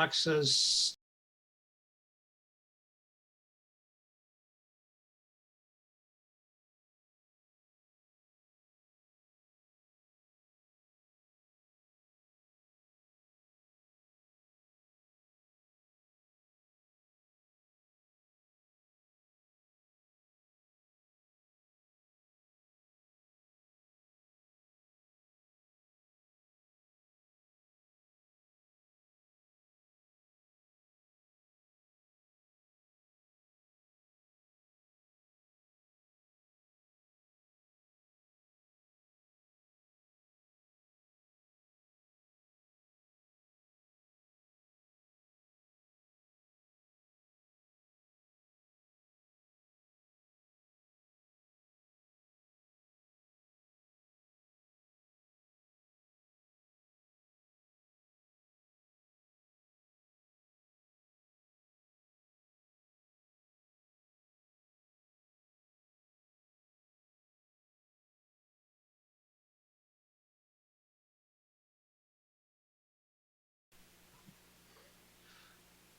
Says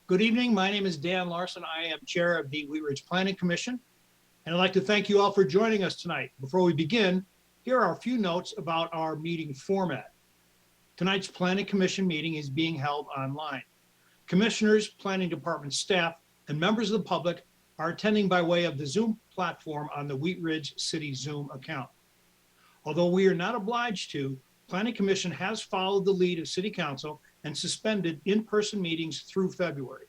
good evening. My name is Dan Larson. I am Chair of the Wheat Ridge Planning Commission, and I'd like to thank you all for joining us tonight. Before we begin, here are a few notes about our meeting format. Tonight's Planning Commission meeting is being held online. Commissioners, Planning Department staff, and members of the public are attending by way of the Zoom platform on the Wheat Ridge City Zoom account. Although we are not obliged to, Planning Commission has followed the lead of City Council and suspended in-person meetings through February.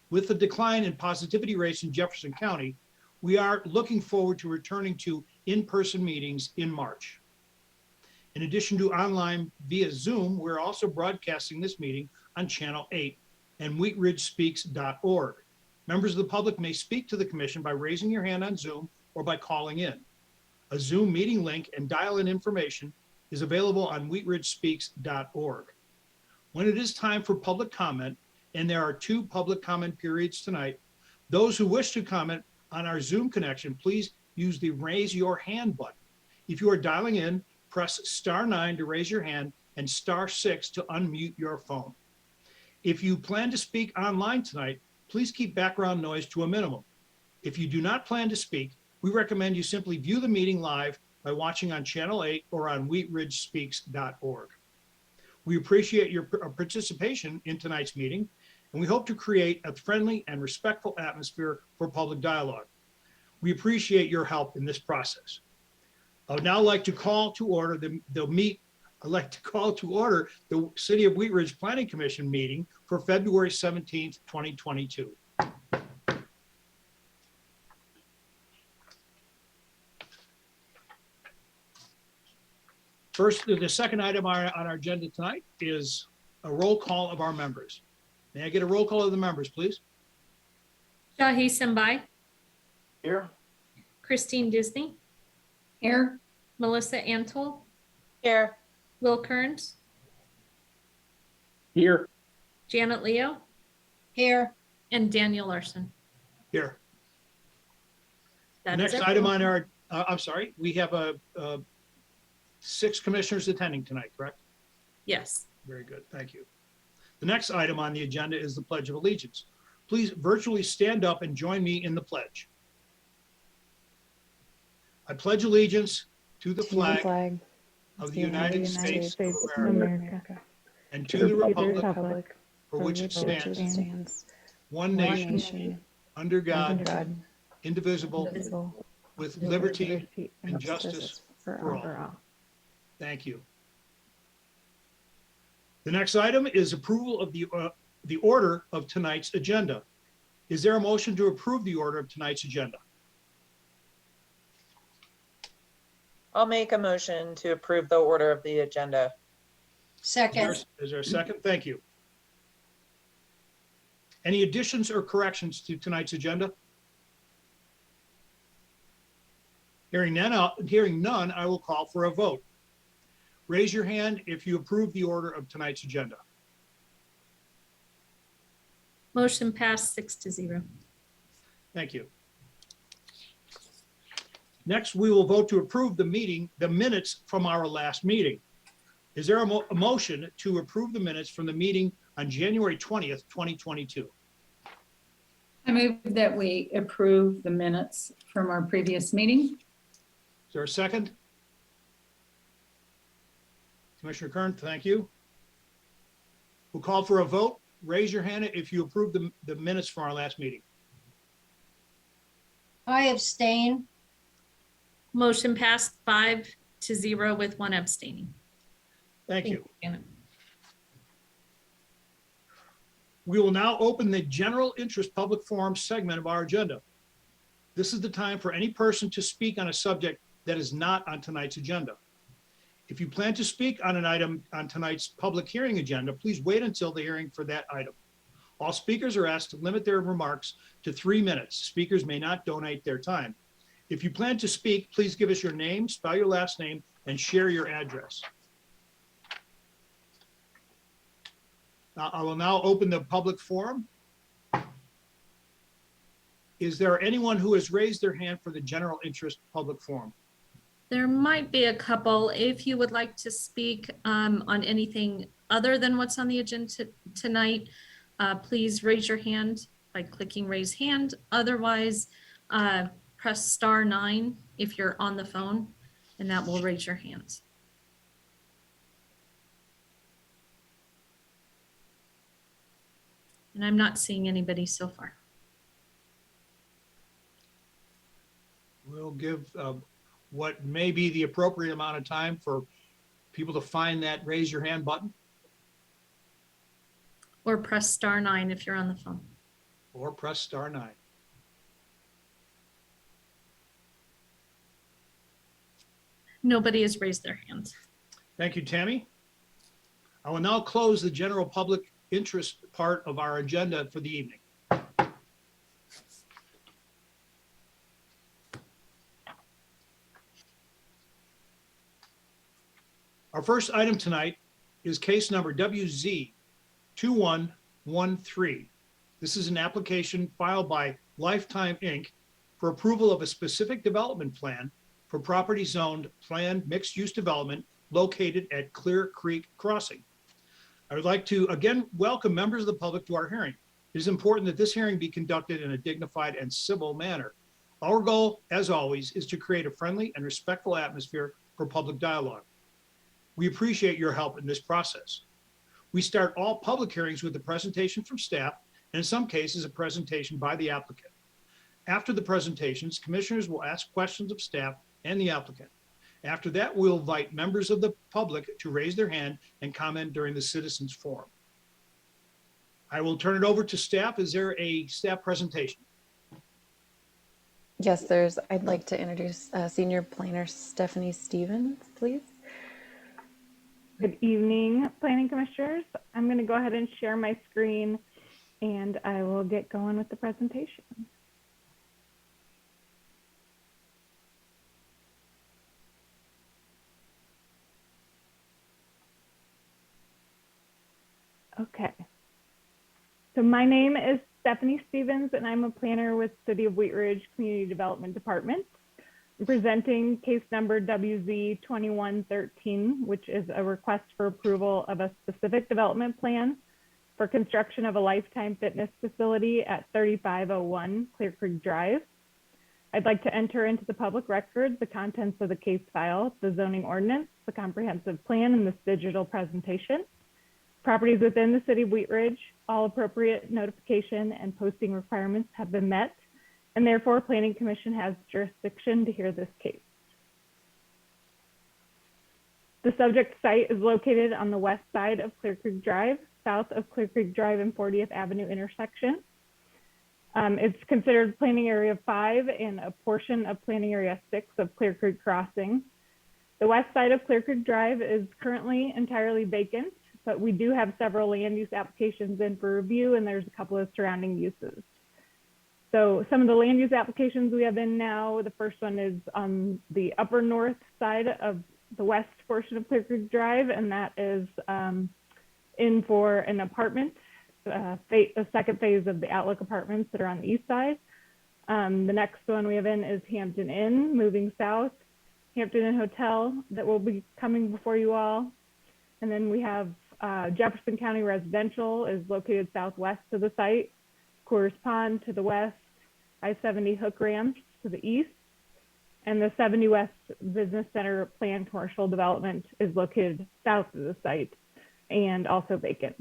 With the decline in positivity rates in Jefferson County, we are looking forward to returning to in-person meetings in March. In addition to online via Zoom, we're also broadcasting this meeting on Channel 8 and wheatridgespeaks.org. Members of the public may speak to the commission by raising your hand on Zoom or by calling in. A Zoom meeting link and dial-in information is available on wheatridgespeaks.org. When it is time for public comment, and there are 2 public comment periods tonight, those who wish to comment on our Zoom connection, please use the raise your hand button. If you are dialing in, press *9 to raise your hand and *6 to unmute your phone. If you plan to speak online tonight, please keep background noise to a minimum. If you do not plan to speak, we recommend you simply view the meeting live by watching on Channel 8 or on wheatridgespeaks.org. We appreciate your participation in tonight's meeting, and we hope to create a friendly and respectful atmosphere for public dialogue. We appreciate your help in this process. I would now like to call to order the City of Wheat Ridge Planning Commission meeting for February 17th, 2022. First, the second item on our agenda tonight is a roll call of our members. May I get a roll call of the members, please? Shahi Sambai. Here. Christine Disney. Here. Melissa Antol. Here. Will Kearns. Here. Janet Leo. Here. And Daniel Larson. Here. The That is next it. item on our, we have 6 commissioners attending tonight, correct? Yes. Very good, thank you. The next item on the agenda is the Pledge of Allegiance. Please virtually stand up and join me in the pledge. I pledge allegiance to the flag of the United States of America and to the republic for which it stands, one nation, under God, indivisible, with liberty and justice for all. Thank you. The next item is approval of the order of tonight's agenda. Is there a motion to approve the order of tonight's agenda? I'll make a motion to approve the order of the agenda. Is there a second? Thank you. Any additions or corrections to tonight's agenda? Hearing none, I will call for a vote. Raise your hand if you approve the order of tonight's agenda. Motion passed 6-0. Thank you. Next, we will vote to approve the minutes from our last meeting. Is there a motion to approve the minutes from the meeting on January 20th, 2022? I move that we approve the minutes from our previous meeting. Is there a second? Commissioner Kern, thank you. We'll call for a vote. Raise your hand if you approve the minutes from our last meeting. I abstain. Motion passed 5-0 with one abstaining. Thank you. Janet. We will now open the general interest public forum segment of our agenda. This is the time for any person to speak on a subject that is not on tonight's agenda. If you plan to speak on an item on tonight's public hearing agenda, please wait until the hearing for that item. All speakers are asked to limit their remarks to 3 minutes. Speakers may not donate their time. If you plan to speak, please give us your name, spell your last name, and share your address. I will now open the public forum. Is there anyone who has raised their hand for the general interest public forum? There might be a couple. If you would like to speak on anything other than what's on the agenda tonight, please raise your hand by clicking raise hand. Otherwise, press *9 if you're on the phone, and that will raise your hands. And I'm not seeing anybody so far. We'll give what may be the appropriate amount of time for people to find that raise your hand button, Or press *9 if you're on the phone. or press *9. Nobody has raised their hands. Thank you, Tammy. I will now close the general public interest part of our agenda for the evening. Our first item tonight is case number WZ 2113. This is an application filed by Lifetime Inc. for approval of a specific development plan for property zoned planned mixed-use development located at Clear Creek Crossing. I would like to again welcome members of the public to our hearing. It is important that this hearing be conducted in a dignified and civil manner. Our goal, as always, is to create a friendly and respectful atmosphere for public dialogue. We appreciate your help in this process. We start all public hearings with a presentation from staff, and in some cases, a presentation by the applicant. After the presentations, commissioners will ask questions of staff and the applicant. After that, we'll invite members of the public to raise their hand and comment during the citizens forum. I will turn it over to staff. Is there a staff presentation? Yes, I'd like to introduce Senior Planner Stephanie Stevens, please. Good evening, Planning Commissioners. I'm going to go ahead and share my screen and I will get going with the presentation. Okay. So my name is Stephanie Stevens and I'm a planner with City of Wheat Ridge Community Development Department. I'm presenting case number WZ 2113, which is a request for approval of a specific development plan for construction of a Lifetime Fitness facility at 3501 Clear Creek Drive. I'd like to enter into the public record the contents of the case file, the zoning ordinance, the comprehensive plan, and this digital presentation. Properties within the City of Wheat Ridge, all appropriate notification and posting requirements have been met, and therefore Planning Commission has jurisdiction to hear this case. The subject site is located on the west side of Clear Creek Drive, south of Clear Creek Drive and 40th Avenue intersection. It's considered Planning Area 5 and a portion of Planning Area 6 of Clear Creek Crossing. The west side of Clear Creek Drive is currently entirely vacant, but we do have several land use applications in for review, and there's a couple of surrounding uses. So some of the land use applications we have in now, the first one is on the upper north side of the west portion of Clear Creek Drive, and that is in for an apartment, a second phase of the Outlook apartments that are on the east side. The next one we have in is Hampton Inn, moving south, Hampton Inn Hotel that will be coming before you all. And then we have Jefferson County Residential is located southwest of the site, Coors Pond to the west, I-70 Hook Ranch to the east, and the 70 West Business Center planned commercial development is located south of the site and also vacant.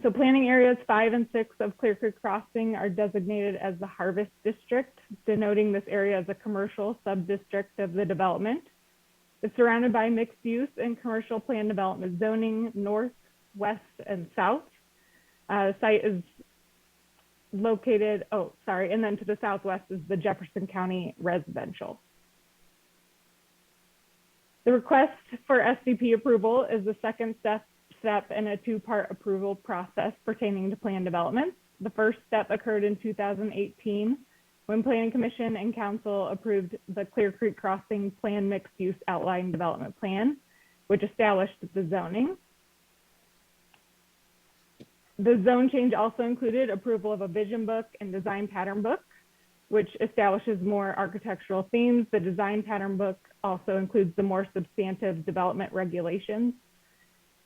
So planning areas 5 and 6 of Clear Creek Crossing are designated as the Harvest District, denoting this area as a commercial sub-district of the development. It's surrounded by mixed use and commercial plan development zoning north, west, and south. The site is located, and then to the southwest is the Jefferson County Residential. The request for SDP approval is the second step in a two-part approval process pertaining to plan development. The first step occurred in 2018 when Planning Commission and Council approved the Clear Creek Crossing Plan Mixed Use Outline Development Plan, which established the zoning. The zone change also included approval of a vision book and design pattern book, which establishes more architectural themes. The design pattern book also includes the more substantive development regulations.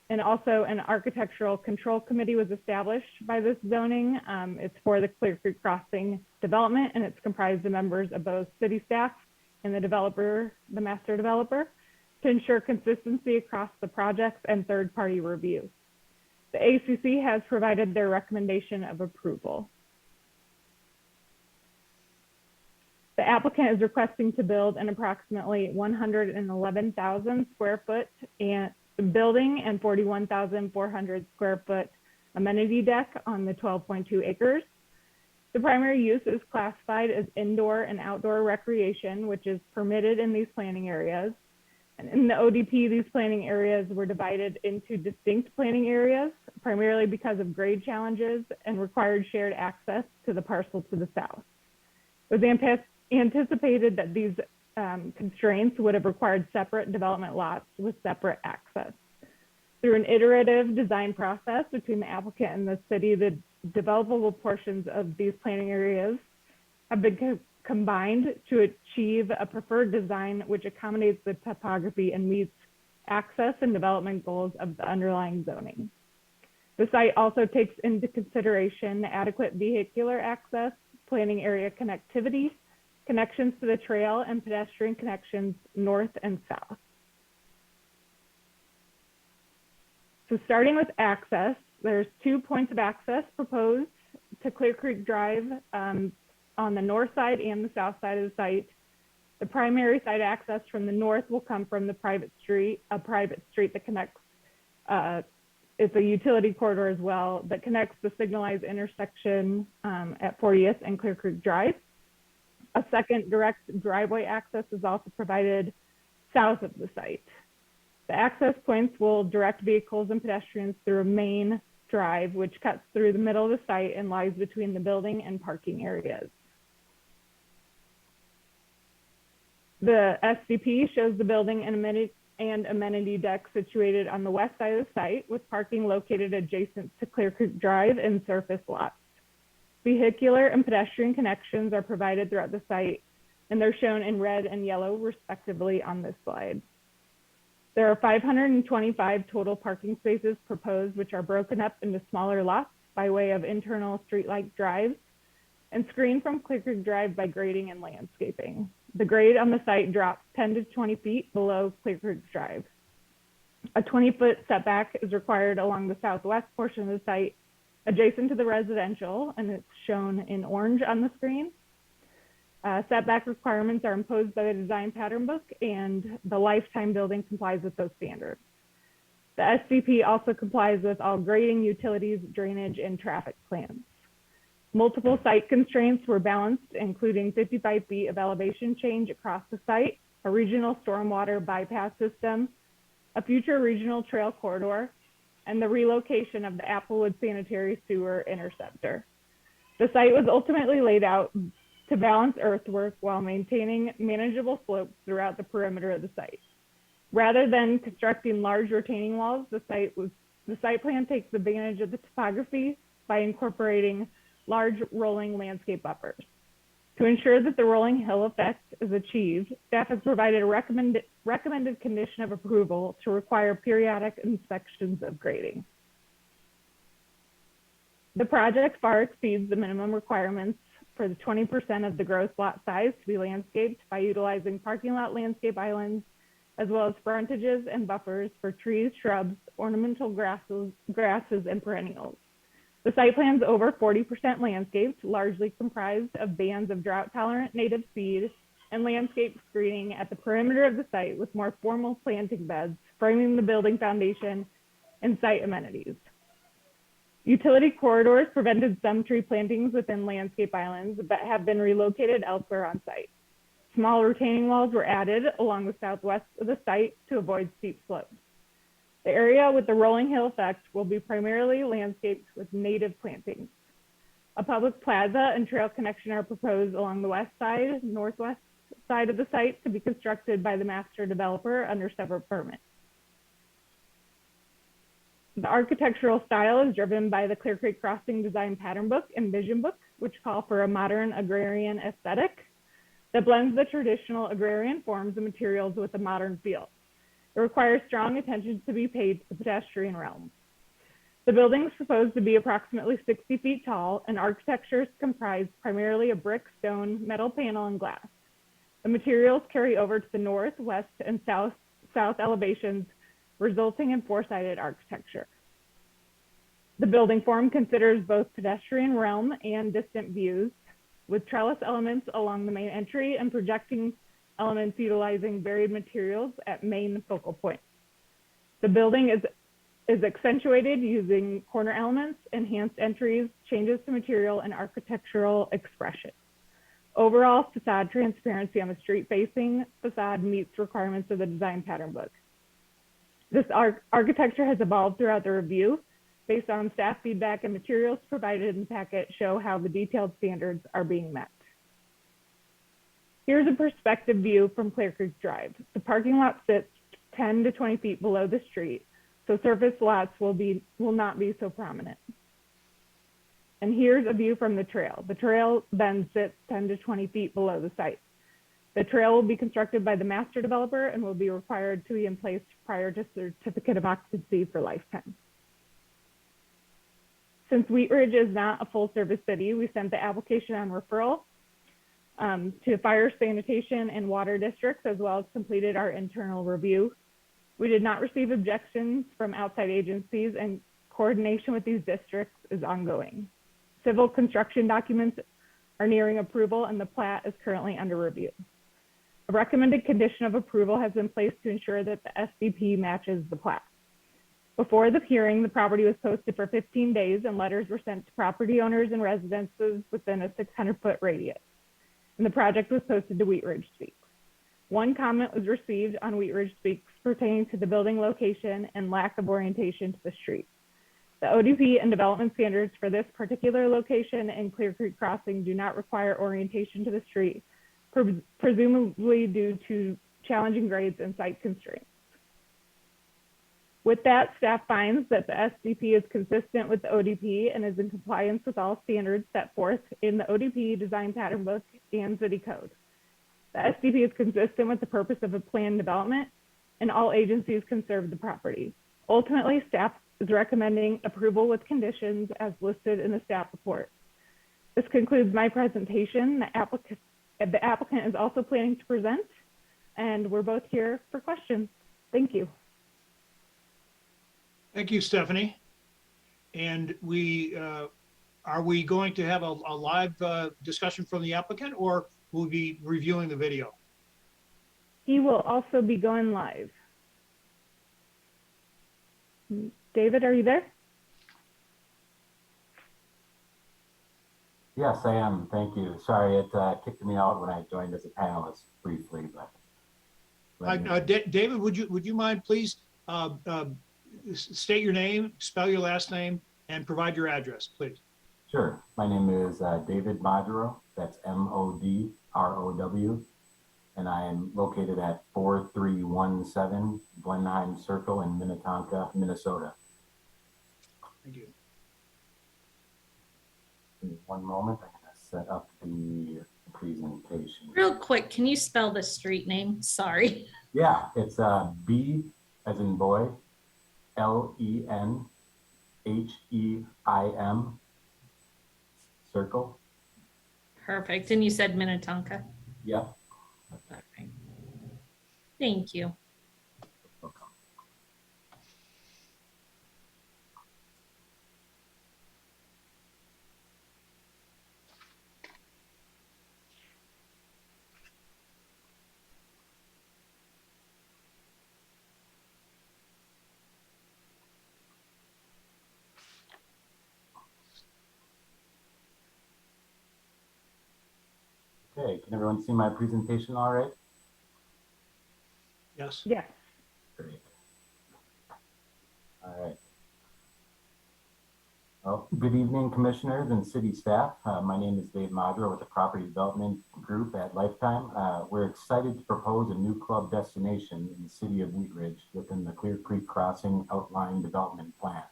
And also an architectural control committee was established by this zoning. It's for the Clear Creek Crossing development, and it's comprised of members of both city staff and the developer, the master developer, to ensure consistency across the projects and third-party review. The ACC has provided their recommendation of approval. The applicant is requesting to build an approximately 111,000 square foot building and 41,400 square foot amenity deck on the 12.2 acres. The primary use is classified as indoor and outdoor recreation, which is permitted in these planning areas. And in the ODP, these planning areas were divided into distinct planning areas, primarily because of grade challenges and required shared access to the parcel to the south. It was anticipated that these constraints would have required separate development lots with separate access. Through an iterative design process between the applicant and the city, the developable portions of these planning areas have been combined to achieve a preferred design which accommodates the topography and meets access and development goals of the underlying zoning. The site also takes into consideration adequate vehicular access, planning area connectivity, connections to the trail, and pedestrian connections north and south. So starting with access, there's 2 points of access proposed to Clear Creek Drive on the north side and the south side of the site. The primary site access from the north will come from the private street that connects, it's a utility corridor as well, that connects the signalized intersection at 40th and Clear Creek Drive. A second direct driveway access is also provided south of the site. The access points will direct vehicles and pedestrians through a main drive, which cuts through the middle of the site and lies between the building and parking areas. The SDP shows the building and amenity deck situated on the west side of the site, with parking located adjacent to Clear Creek Drive and surface lots. Vehicular and pedestrian connections are provided throughout the site, and they're shown in red and yellow respectively on this slide. There are 525 total parking spaces proposed, which are broken up into smaller lots by way of internal street-like drives and screened from Clear Creek Drive by grading and landscaping. The grade on the site drops 10 to 20 feet below Clear Creek Drive. A 20-foot setback is required along the southwest portion of the site adjacent to the residential, and it's shown in orange on the screen. Setback requirements are imposed by the design pattern book, and the lifetime building complies with those standards. The SDP also complies with all grading, utilities, drainage, and traffic plans. Multiple site constraints were balanced, including 55 feet of elevation change across the site, a regional stormwater bypass system, a future regional trail corridor, and the relocation of the Applewood sanitary sewer interceptor. The site was ultimately laid out to balance earthwork while maintaining manageable slopes throughout the perimeter of the site. Rather than constructing large retaining walls, the site plan takes advantage of the topography by incorporating large rolling landscape buffers. To ensure that the rolling hill effect is achieved, staff has provided a recommended condition of approval to require periodic inspections of grading. The project far exceeds the minimum requirements for the 20% of the gross lot size to be landscaped by utilizing parking lot landscape islands, as well as frontages and buffers for trees, shrubs, ornamental grasses, and perennials. The site plan is over 40% landscaped, largely comprised of bands of drought-tolerant native seed and landscape screening at the perimeter of the site with more formal planting beds, framing the building foundation and site amenities. Utility corridors prevented some tree plantings within landscape islands, but have been relocated elsewhere on site. Small retaining walls were added along the southwest of the site to avoid steep slopes. The area with the rolling hill effect will be primarily landscaped with native plantings. A public plaza and trail connection are proposed along the west side, northwest side of the site to be constructed by the master developer under separate permits. The architectural style is driven by the Clear Creek Crossing Design Pattern Book and Vision Book, which call for a modern agrarian aesthetic that blends the traditional agrarian forms and materials with a modern feel. It requires strong attention to be paid to the pedestrian realm. The building is proposed to be approximately 60 feet tall, and architecture is comprised primarily of brick, stone, metal panel, and glass. The materials carry over to the north, west, and south elevations, resulting in four-sided architecture. The building form considers both pedestrian realm and distant views, with trellis elements along the main entry and projecting elements utilizing varied materials at main focal points. The building is accentuated using corner elements, enhanced entries, changes to material, and architectural expression. Overall, facade transparency on the street-facing facade meets requirements of the design pattern book. This architecture has evolved throughout the review based on staff feedback, and materials provided in the packet show how the detailed standards are being met. Here's a perspective view from Clear Creek Drive. The parking lot sits 10 to 20 feet below the street, so surface lots will not be so prominent. And here's a view from the trail. The trail then sits 10 to 20 feet below the site. The trail will be constructed by the master developer and will be required to be in place prior to certificate of occupancy for lifetime. Since Wheat Ridge is not a full service city, we sent the application on referral to fire, sanitation, and water districts, as well as completed our internal review. We did not receive objections from outside agencies, and coordination with these districts is ongoing. Civil construction documents are nearing approval, and the plat is currently under review. A recommended condition of approval has been placed to ensure that the SDP matches the plat. Before the hearing, the property was posted for 15 days, and letters were sent to property owners and residences within a 600-foot radius. And the project was posted to Wheat Ridge Speaks. One comment was received on Wheat Ridge Speaks pertaining to the building location and lack of orientation to the street. The ODP and development standards for this particular location and Clear Creek Crossing do not require orientation to the street, presumably due to challenging grades and site constraints. With that, staff finds that the SDP is consistent with the ODP and is in compliance with all standards set forth in the ODP design pattern book and city code. The SDP is consistent with the purpose of a planned development, and all agencies conserve the property. Ultimately, staff is recommending approval with conditions as listed in the staff report. This concludes my presentation. The applicant is also planning to present, and we're both here for questions. Thank you. Thank you, Stephanie. And are we going to have a live discussion from the applicant, or will we be reviewing the video? He will also be going live. David, are you there? Yes, I am. Thank you. Sorry, it kicked me out when I joined as a panelist briefly, but. David, would you mind please state your name, spell your last name, and provide your address, please? Sure. My name is David Modrow. That's M-O-D-R-O-W. And I am located at 4317 Blenheim Circle in Minnetonka, Minnesota. Thank you. Give me one moment. I'm going to set up the presentation. Real quick, can you spell the street name? Sorry. Yeah, it's B as in boy, Lenheim, Circle. Perfect. And you said Minnetonka. Yep. All right. Thank you. Welcome. Okay, can everyone see my presentation all right? Yes. Yes. Great. All right. Well, good evening, commissioners and city staff. My name is Dave Madra with the Property Development Group at Lifetime. We're excited to propose a new club destination in the city of Wheat Ridge within the Clear Creek Crossing Outline Development Plan.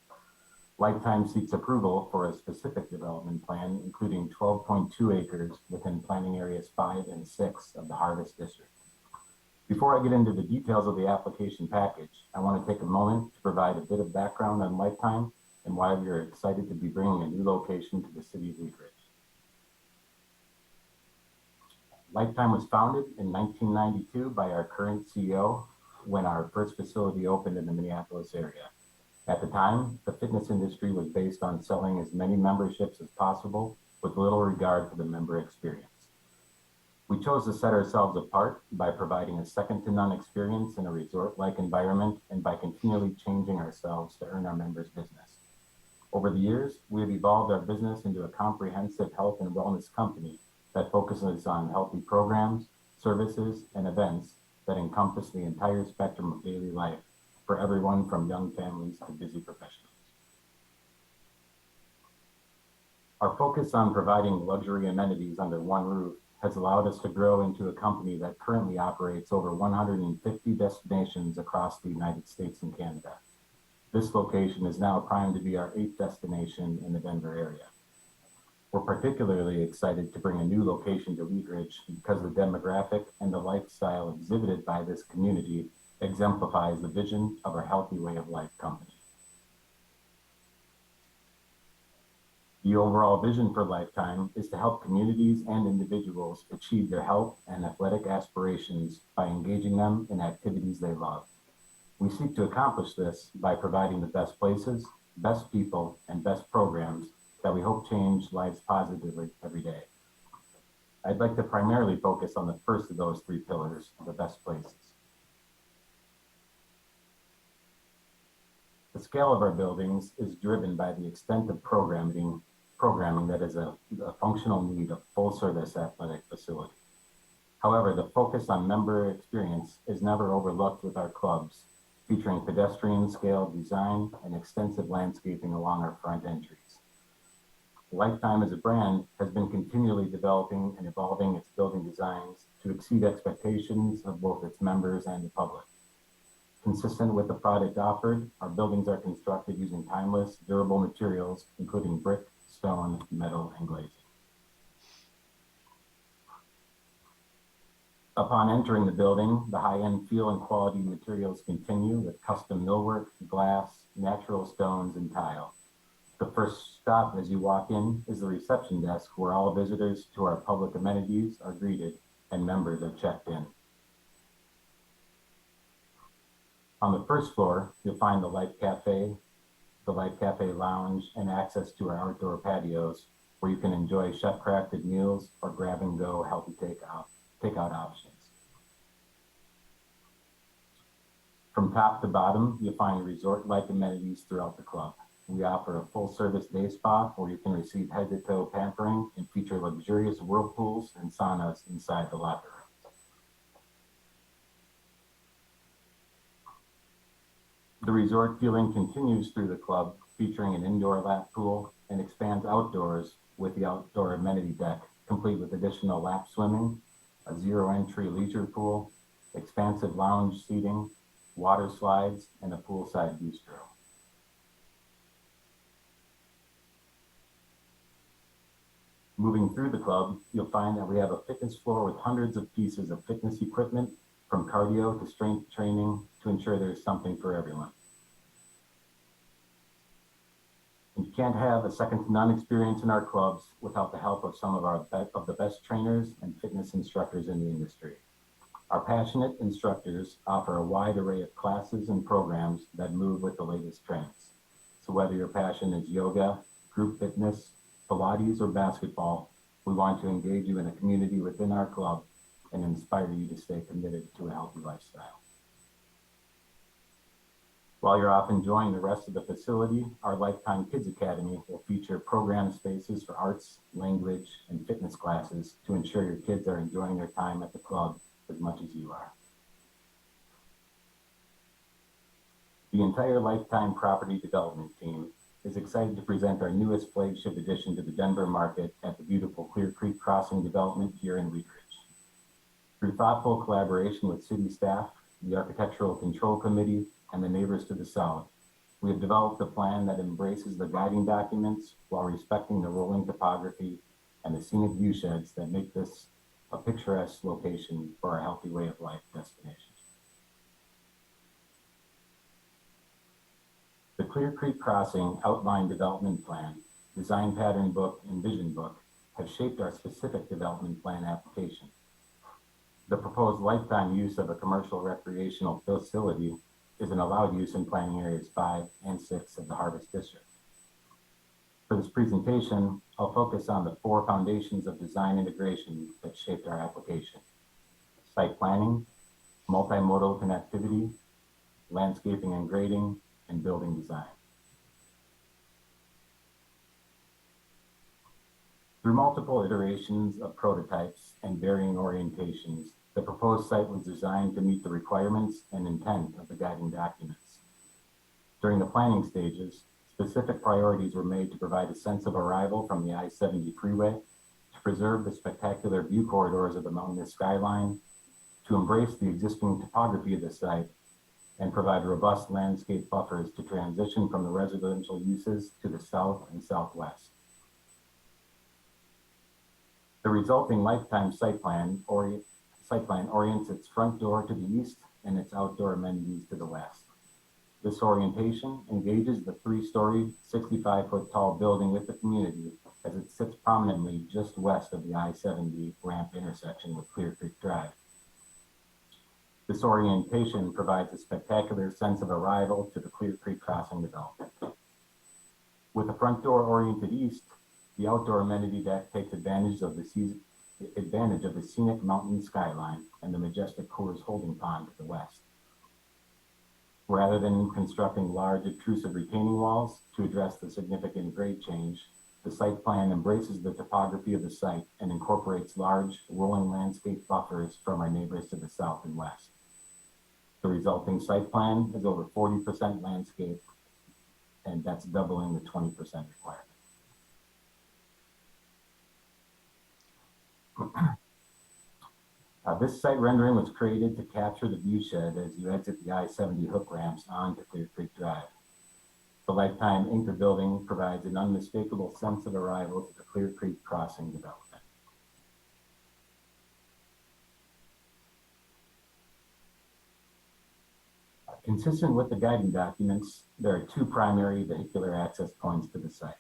Lifetime seeks approval for a specific development plan, including 12.2 acres within planning areas 5 and 6 of the Harvest District. Before I get into the details of the application package, I want to take a moment to provide a bit of background on Lifetime and why we are excited to be bringing a new location to the city of Wheat Ridge. Lifetime was founded in 1992 by our current CEO when our first facility opened in the Minneapolis area. At the time, the fitness industry was based on selling as many memberships as possible with little regard for the member experience. We chose to set ourselves apart by providing a second-to-none experience in a resort-like environment and by continually changing ourselves to earn our members' business. Over the years, we have evolved our business into a comprehensive health and wellness company that focuses on healthy programs, services, and events that encompass the entire spectrum of daily life for everyone from young families to busy professionals. Our focus on providing luxury amenities under one roof has allowed us to grow into a company that currently operates over 150 destinations across the United States and Canada. This location is now primed to be our 8th destination in the Denver area. We're particularly excited to bring a new location to Wheat Ridge because the demographic and the lifestyle exhibited by this community exemplifies the vision of our Healthy Way of Life company. The overall vision for Lifetime is to help communities and individuals achieve their health and athletic aspirations by engaging them in activities they love. We seek to accomplish this by providing the best places, best people, and best programs that we hope change lives positively every day. I'd like to primarily focus on the first of those 3 pillars, the best places. The scale of our buildings is driven by the extent of programming that is a functional need of full-service athletic facility. However, the focus on member experience is never overlooked with our clubs, featuring pedestrian-scale design and extensive landscaping along our front entries. Lifetime as a brand has been continually developing and evolving its building designs to exceed expectations of both its members and the public. Consistent with the product offered, our buildings are constructed using timeless, durable materials, including brick, stone, metal, and glazing. Upon entering the building, the high-end feel and quality materials continue with custom millwork, glass, natural stones, and tile. The first stop as you walk in is the reception desk, where all visitors to our public amenities are greeted and members are checked in. On the first floor, you'll find the Life Cafe lounge, and access to our outdoor patios, where you can enjoy chef-crafted meals or grab-and-go healthy takeout options. From top to bottom, you'll find resort-like amenities throughout the club. We offer a full-service day spa where you can receive head-to-toe pampering and feature luxurious whirlpools and saunas inside the locker rooms. The resort feeling continues through the club, featuring an indoor lap pool, and expands outdoors with the outdoor amenity deck, complete with additional lap swimming, a zero-entry leisure pool, expansive lounge seating, water slides, and a poolside bistro. Moving through the club, you'll find that we have a fitness floor with hundreds of pieces of fitness equipment, from cardio to strength training, to ensure there's something for everyone. And you can't have a second to none experience in our clubs without the help of some of the best trainers and fitness instructors in the industry. Our passionate instructors offer a wide array of classes and programs that move with the latest trends. So whether your passion is yoga, group fitness, Pilates, or basketball, we want to engage you in a community within our club and inspire you to stay committed to a healthy lifestyle. While you're off enjoying the rest of the facility, our Lifetime Kids Academy will feature program spaces for arts, language, and fitness classes to ensure your kids are enjoying their time at the club as much as you are. The entire Lifetime Property Development team is excited to present our newest flagship addition to the Denver market at the beautiful Clear Creek Crossing development here in Wheat Ridge. Through thoughtful collaboration with city staff, the Architectural Control Committee, and the neighbors to the south, we have developed a plan that embraces the guiding documents while respecting the rolling topography and the scenic view sheds that make this a picturesque location for our healthy way of life destination. The Clear Creek Crossing Outline Development Plan, Design Pattern Book, and Vision Book have shaped our specific development plan application. The proposed lifetime use of a commercial recreational facility is an allowed use in planning areas 5 and 6 of the Harvest District. For this presentation, I'll focus on the 4 foundations of design integration that shaped our application: site planning, multimodal connectivity, landscaping and grading, and building design. Through multiple iterations of prototypes and varying orientations, the proposed site was designed to meet the requirements and intent of the guiding documents. During the planning stages, specific priorities were made to provide a sense of arrival from the I-70 freeway, to preserve the spectacular view corridors of the mountainous skyline, to embrace the existing topography of the site, and provide robust landscape buffers to transition from the residential uses to the south and southwest. The resulting lifetime site plan orients its front door to the east and its outdoor amenities to the west. This orientation engages the 3-story, 65-foot tall building with the community as it sits prominently just west of the I-70 ramp intersection with Clear Creek Drive. This orientation provides a spectacular sense of arrival to the Clear Creek Crossing development. With the front door oriented east, the outdoor amenity deck takes advantage of the scenic mountain skyline and the majestic Coors holding pond to the west. Rather than constructing large obtrusive retaining walls to address the significant grade change, the site plan embraces the topography of the site and incorporates large rolling landscape buffers from our neighbors to the south and west. The resulting site plan is over 40% landscape, and that's doubling the 20% requirement. This site rendering was created to capture the view shed as you exit the I-70 hook ramps onto Clear Creek Drive. The Lifetime Anchor building provides an unmistakable sense of arrival to the Clear Creek Crossing development. Consistent with the guiding documents, there are 2 primary vehicular access points to the site.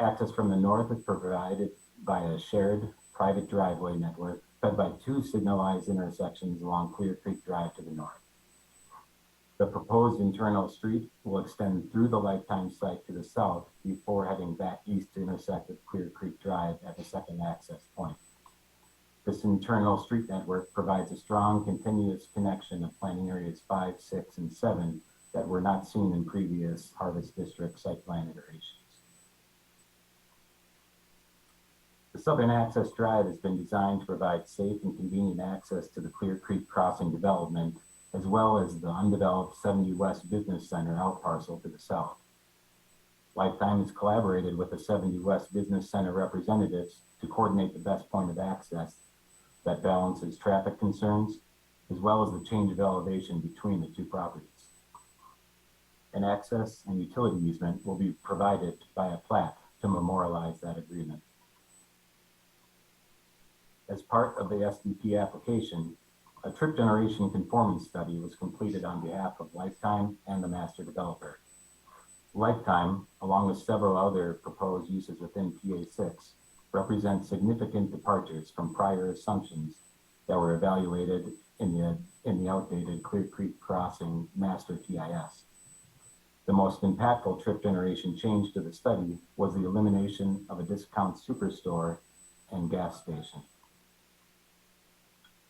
Access from the north is provided by a shared private driveway network fed by 2 signalized intersections along Clear Creek Drive to the north. The proposed internal street will extend through the Lifetime site to the south before heading back east to intersect with Clear Creek Drive at the second access point. This internal street network provides a strong continuous connection of planning areas 5, 6, and 7 that were not seen in previous Harvest District site plan iterations. The southern access drive has been designed to provide safe and convenient access to the Clear Creek Crossing development, as well as the undeveloped 70 West Business Center out parcel to the south. Lifetime has collaborated with the 70 West Business Center representatives to coordinate the best point of access that balances traffic concerns, as well as the change of elevation between the 2 properties. An access and utility easement will be provided by a plat to memorialize that agreement. As part of the SDP application, a trip generation conformance study was completed on behalf of Lifetime and the master developer. Lifetime, along with several other proposed uses within PA6, represent significant departures from prior assumptions that were evaluated in the outdated Clear Creek Crossing master TIS. The most impactful trip generation change to the study was the elimination of a discount superstore and gas station.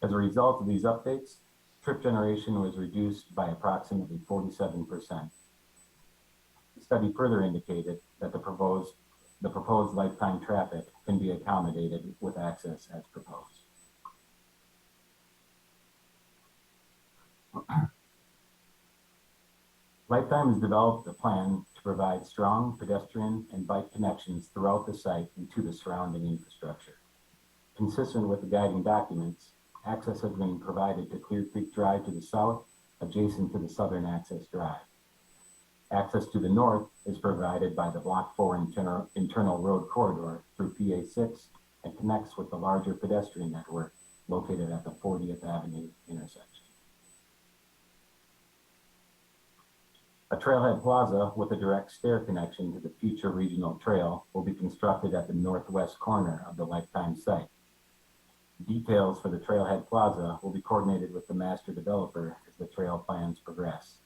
As a result of these updates, trip generation was reduced by approximately 47%. The study further indicated that the proposed lifetime traffic can be accommodated with access as proposed. Lifetime has developed a plan to provide strong pedestrian and bike connections throughout the site and to the surrounding infrastructure. Consistent with the guiding documents, access has been provided to Clear Creek Drive to the south, adjacent to the southern access drive. Access to the north is provided by the Block 4 internal road corridor through PA6 and connects with the larger pedestrian network located at the 40th Avenue intersection. A trailhead plaza with a direct stair connection to the future regional trail will be constructed at the northwest corner of the Lifetime site. Details for the trailhead plaza will be coordinated with the master developer as the trail plans progress.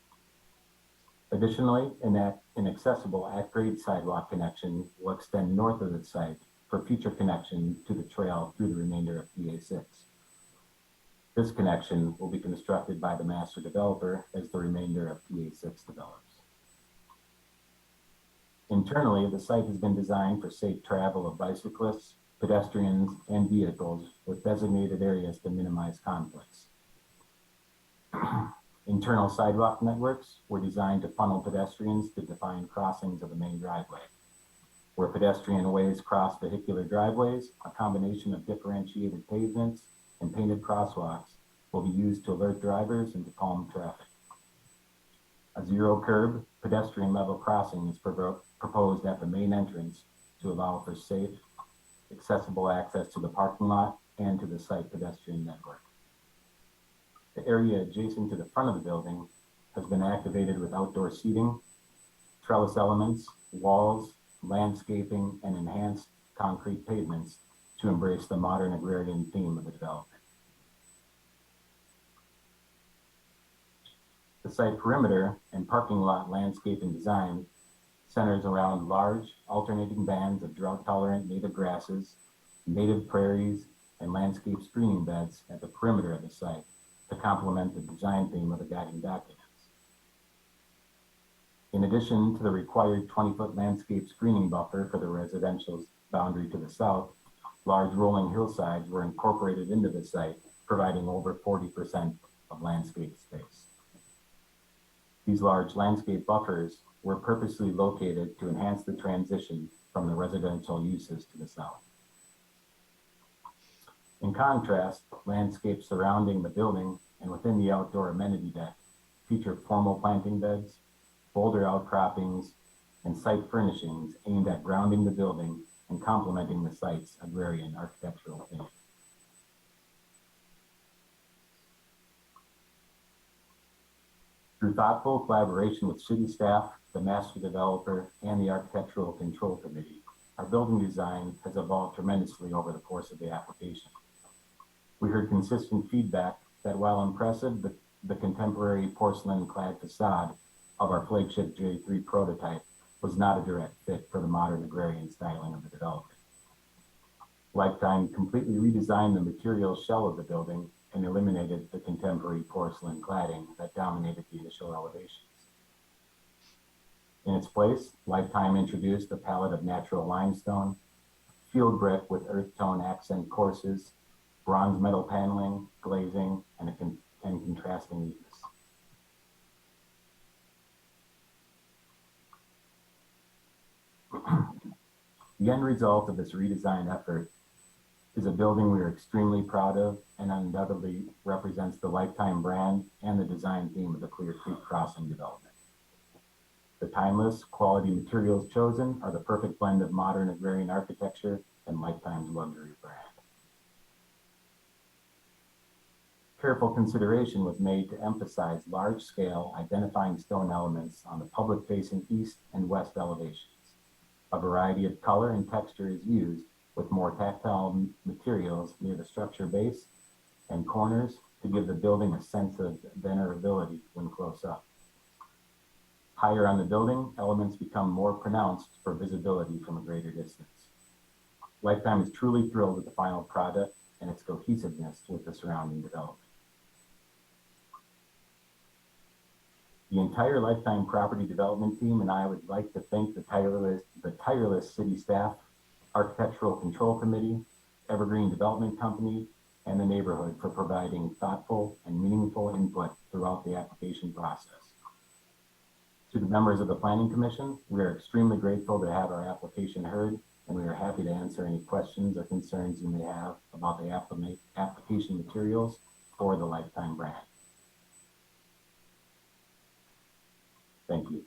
Additionally, an accessible at-grade sidewalk connection will extend north of the site for future connection to the trail through the remainder of PA6. This connection will be constructed by the master developer as the remainder of PA6 develops. Internally, the site has been designed for safe travel of bicyclists, pedestrians, and vehicles with designated areas to minimize conflicts. Internal sidewalk networks were designed to funnel pedestrians to defined crossings of the main driveway. Where pedestrian ways cross vehicular driveways, a combination of differentiated pavements and painted crosswalks will be used to alert drivers and to calm traffic. A zero curb pedestrian level crossing is proposed at the main entrance to allow for safe, accessible access to the parking lot and to the site pedestrian network. The area adjacent to the front of the building has been activated with outdoor seating, trellis elements, walls, landscaping, and enhanced concrete pavements to embrace the modern agrarian theme of the development. The site perimeter and parking lot landscape and design centers around large alternating bands of drought-tolerant native grasses, native prairies, and landscape screening beds at the perimeter of the site to complement the design theme of the guiding documents. In addition to the required 20-foot landscape screening buffer for the residential boundary to the south, large rolling hillsides were incorporated into the site, providing over 40% of landscape space. These large landscape buffers were purposely located to enhance the transition from the residential uses to the south. In contrast, landscapes surrounding the building and within the outdoor amenity deck feature formal planting beds, boulder outcroppings, and site furnishings aimed at grounding the building and complementing the site's agrarian architectural theme. Through thoughtful collaboration with city staff, the master developer, and the architectural control committee, our building design has evolved tremendously over the course of the application. We heard consistent feedback that while impressive, the contemporary porcelain-clad facade of our flagship J3 prototype was not a direct fit for the modern agrarian styling of the development. Lifetime completely redesigned the material shell of the building and eliminated the contemporary porcelain cladding that dominated the initial elevations. In its place, Lifetime introduced a palette of natural limestone, field brick with earth tone accent courses, bronze metal paneling, glazing, and contrasting eaves. The end result of this redesign effort is a building we are extremely proud of and undoubtedly represents the Lifetime brand and the design theme of the Clear Creek Crossing development. The timeless quality materials chosen are the perfect blend of modern agrarian architecture and Lifetime's luxury brand. careful consideration was made to emphasize large-scale identifying stone elements on the public-facing east and west elevations. A variety of color and texture is used, with more tactile materials near the structure base and corners to give the building a sense of venerability when close up. Higher on the building, elements become more pronounced for visibility from a greater distance. Lifetime is truly thrilled with the final product and its cohesiveness with the surrounding development. The entire Lifetime property development team and I would like to thank the tireless city staff, Architectural Control Committee, Evergreen Development Company, and the neighborhood for providing thoughtful and meaningful input throughout the application process. To the members of the Planning Commission, we are extremely grateful to have our application heard, and we are happy to answer any questions or concerns you may have about the application materials for the Lifetime brand. Thank you.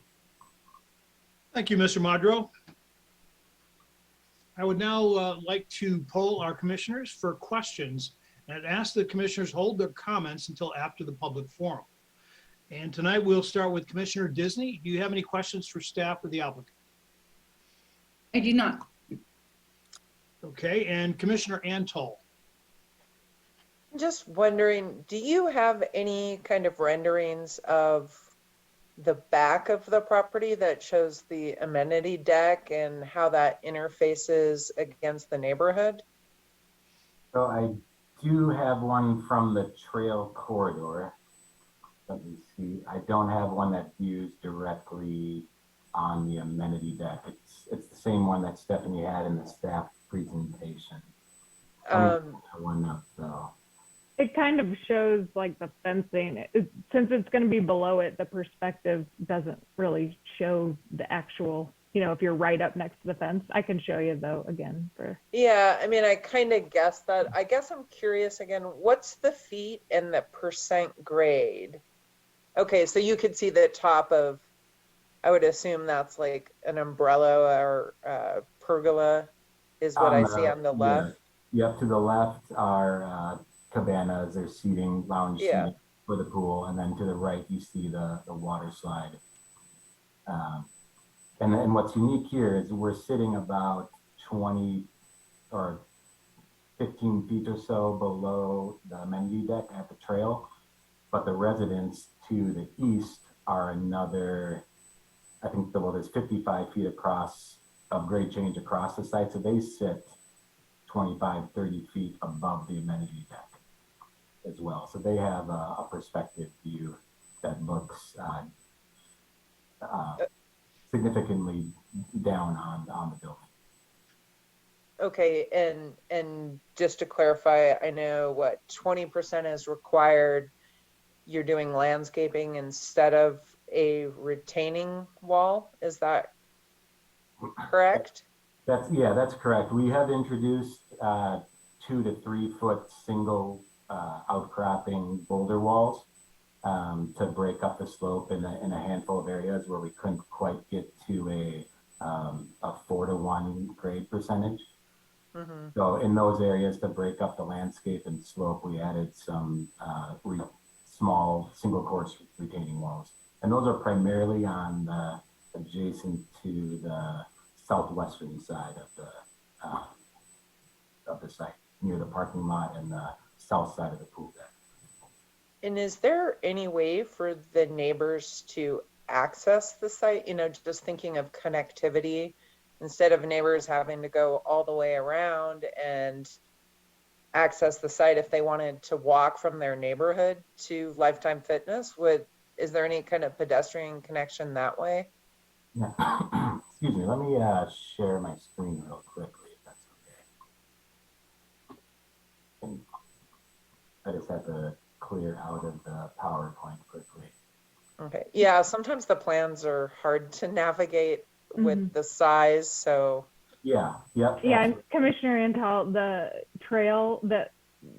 Thank you, Mr. Madro. I would now like to poll our commissioners for questions and ask the commissioners hold their comments until after the public forum. And tonight we'll start with Commissioner Disney. Do you have any questions for staff or the applicant? I do not. Okay, and Commissioner Antal. Just wondering, do you have any kind of renderings of the back of the property that shows the amenity deck and how that interfaces against the neighborhood? So I do have one from the trail corridor. Let me see. I don't have one that views directly on the amenity deck. It's the same one that Stephanie had in the staff presentation. One up though. It kind of shows like the fencing. Since it's going to be below it, the perspective doesn't really show the actual, if you're right up next to the fence. I can show you though again for. Yeah, I mean, I kind of guessed that. I guess I'm curious again, what's the feet and the percent grade? Okay, so you could see the top of, I would assume that's like an umbrella or pergola is what I see on the left. Yeah, to the left are cabanas or seating, lounge seating for the pool, and then to the right you see the water slide. And what's unique here is we're sitting about 20 or 15 feet or so below the amenity deck at the trail, but the residents to the east are another, I think there's 55 feet across of grade change across the site, so they sit 25, 30 feet above the amenity deck as well. So they have a perspective view that looks significantly down on the building. Okay, and just to clarify, I know what 20% is required. You're doing landscaping instead of a retaining wall. Is that correct? That's correct. We have introduced 2 to 3 foot single outcropping boulder walls to break up the slope in a handful of areas where we couldn't quite get to a 4-to-1 grade percentage. Mm-hmm. So in those areas to break up the landscape and slope, we added some small single course retaining walls. And those are primarily on the adjacent to the southwestern side of the site, near the parking lot and the south side of the pool deck. And is there any way for the neighbors to access the site? Just thinking of connectivity, instead of neighbors having to go all the way around and access the site, if they wanted to walk from their neighborhood to Lifetime Fitness, is there any kind of pedestrian connection that way? Yeah. Excuse me, let me share my screen real quickly, if that's okay. And I just have to clear out of the PowerPoint quickly. Okay, yeah, sometimes the plans are hard to navigate with the size, so. Yeah, and Commissioner Antal, the trail that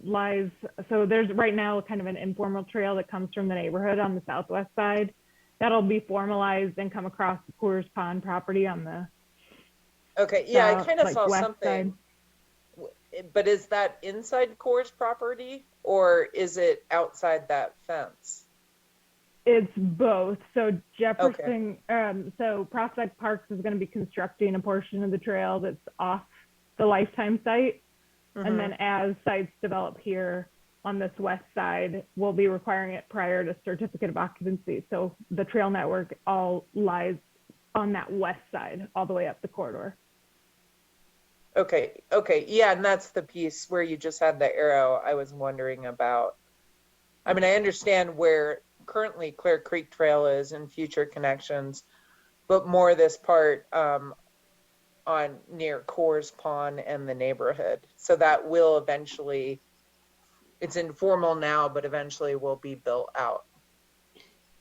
lies, so there's right now kind of an informal trail that comes from the neighborhood on the southwest side. That'll be formalized and come across the Coors Pond property on the Okay, yeah, I kind of saw something. side. but is that inside Coors property or is it outside that fence? It's both. So Jefferson, so Prospect Parks is going to be constructing a portion of the trail that's off the Lifetime site. And then as sites develop here on this west side, we'll be requiring it prior to certificate of occupancy. So the trail network all lies on that west side, all the way up the corridor. Okay, okay, yeah, and that's the piece where you just had the arrow I was wondering about. I mean, I understand where currently Clear Creek Trail is and future connections, but more this part on near Coors Pond and the neighborhood. So that will eventually, it's informal now, but eventually will be built out.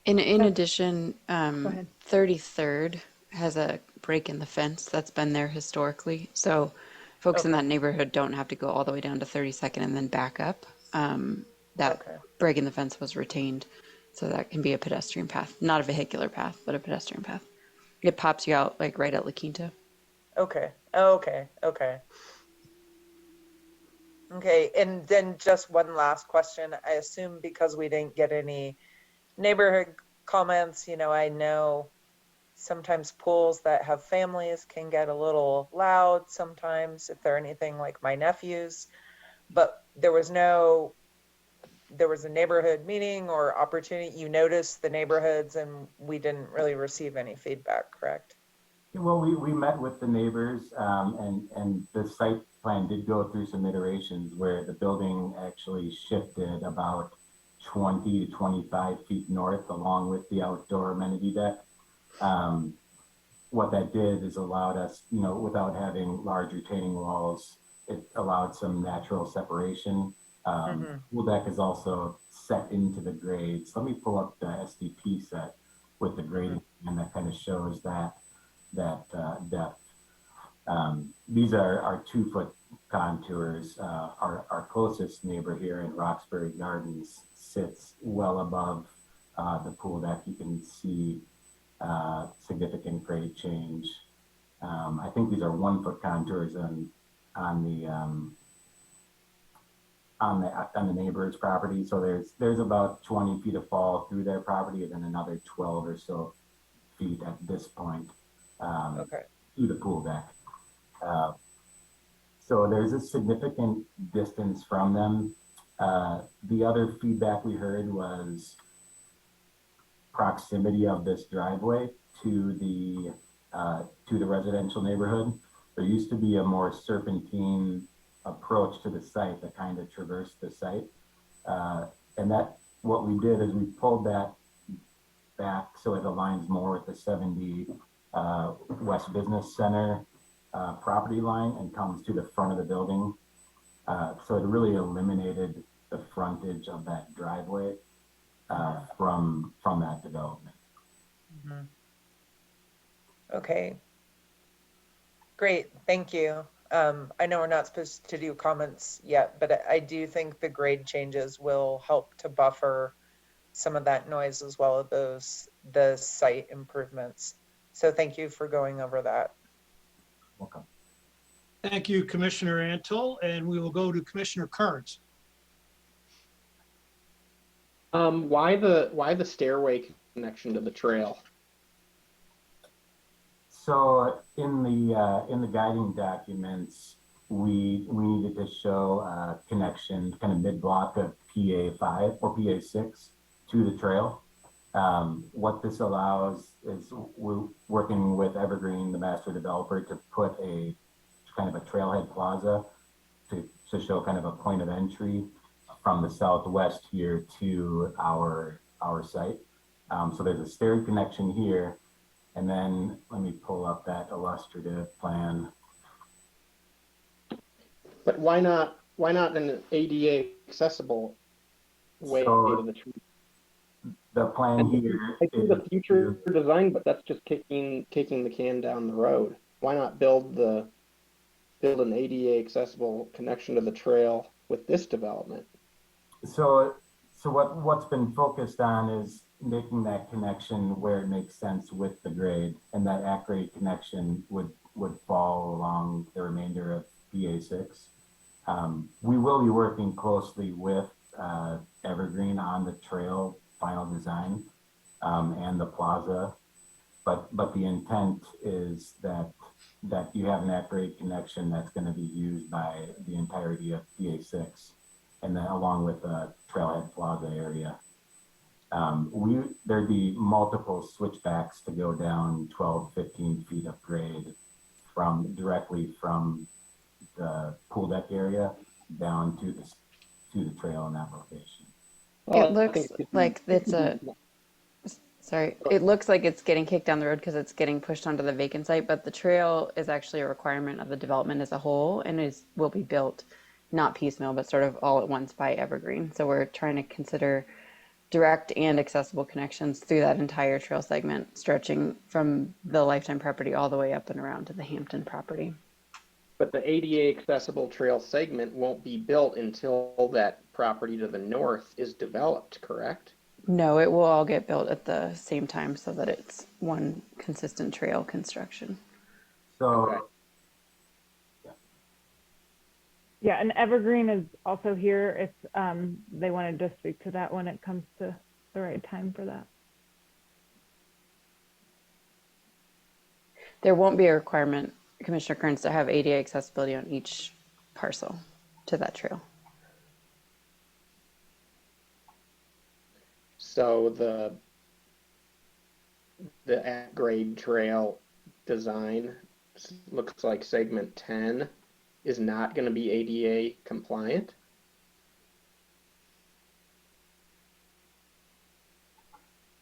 In addition, ahead. 33rd has a break in the fence that's been there historically. So folks in Okay. that neighborhood don't have to go all the way down to 32nd and then back up. That Okay. break in the fence was retained. So that can be a pedestrian path, not a vehicular path, but a pedestrian path. It pops you out like right at La Quinta. Okay. Okay. Okay. Okay. And then just one last question. I assume because we didn't get any neighborhood comments, you know, I know sometimes pools that have families can get a little loud sometimes if they're anything like my nephews, but there was a neighborhood meeting or opportunity. You noticed the neighborhoods and we didn't really receive any feedback, correct? Well, we met with the neighbors, and the site plan did go through some iterations where the building actually shifted about 20 to 25 feet north along with the outdoor amenity deck. What that did is allowed us, you know, without having large retaining walls, it allowed some natural separation. Pool deck is also set into the grades. Let me pull up the SDP set with the grading, and that kind of shows that depth. These are our 2-foot contours. Our closest neighbor here in Roxbury Gardens sits well above the pool deck. You can see significant grade change. I think these are 1-foot contours on the neighbor's property. So there's about 20 feet of fall through their property, and then another 12 or so feet at this point to the pool deck. So there's a significant distance from them. The other feedback we heard was proximity of this driveway to the residential neighborhood. There used to be a more serpentine approach to the site that kind of traversed the site. And that what we did is we pulled that back so it aligns more with the 70 West Business Center property line and comes to the front of the building. So it really eliminated the frontage of that driveway from that development. Okay. Great, thank you. I know we're not supposed to do comments yet, but I do think the grade changes will help to buffer some of that noise as well as the site improvements. So thank you for going over that. Welcome. Thank you, Commissioner Antle, and we will go to Commissioner Kearns. Why the stairway connection to the trail? So in the guiding documents, we needed to show a connection kind of mid-block of PA5 or PA6 to the trail. What this allows is we're working with Evergreen, the master developer, to put a kind of a trailhead plaza to show kind of a point of entry from the southwest here to our site. So there's a stair connection here. And then let me pull up that illustrative plan. But why not an ADA accessible way to the tree? The plan here I see the future design, but that's just kicking the can down the road. Why not build an ADA accessible connection to the trail with this development? So what's been focused on is making that connection where it makes sense with the grade, and that at-grade connection would fall along the remainder of PA6. We will be working closely with Evergreen on the trail final design and the plaza, but the intent is that you have an at-grade connection that's going to be used by the entirety of DA6, and then along with the trailhead plaza area. There'd be multiple switchbacks to go down 12, 15 feet of grade directly from the pool deck area down to the trail in that location. It looks like it's it looks like it's getting kicked down the road because it's getting pushed onto the vacant site, but the trail is actually a requirement of the development as a whole and will be built not piecemeal, but sort of all at once by Evergreen. So we're trying to consider direct and accessible connections through that entire trail segment, stretching from the Lifetime property all the way up and around to the Hampton property. But the ADA accessible trail segment won't be built until that property to the north is developed, correct? No, it will all get built at the same time so that it's one consistent trail construction. So, Okay. Yeah, and Evergreen is also here if they wanted to speak to that when it comes to the right time for that. There won't be a requirement, Commissioner Kearns, to have ADA accessibility on each parcel to that trail. So the at-grade trail design looks like segment 10 is not going to be ADA compliant.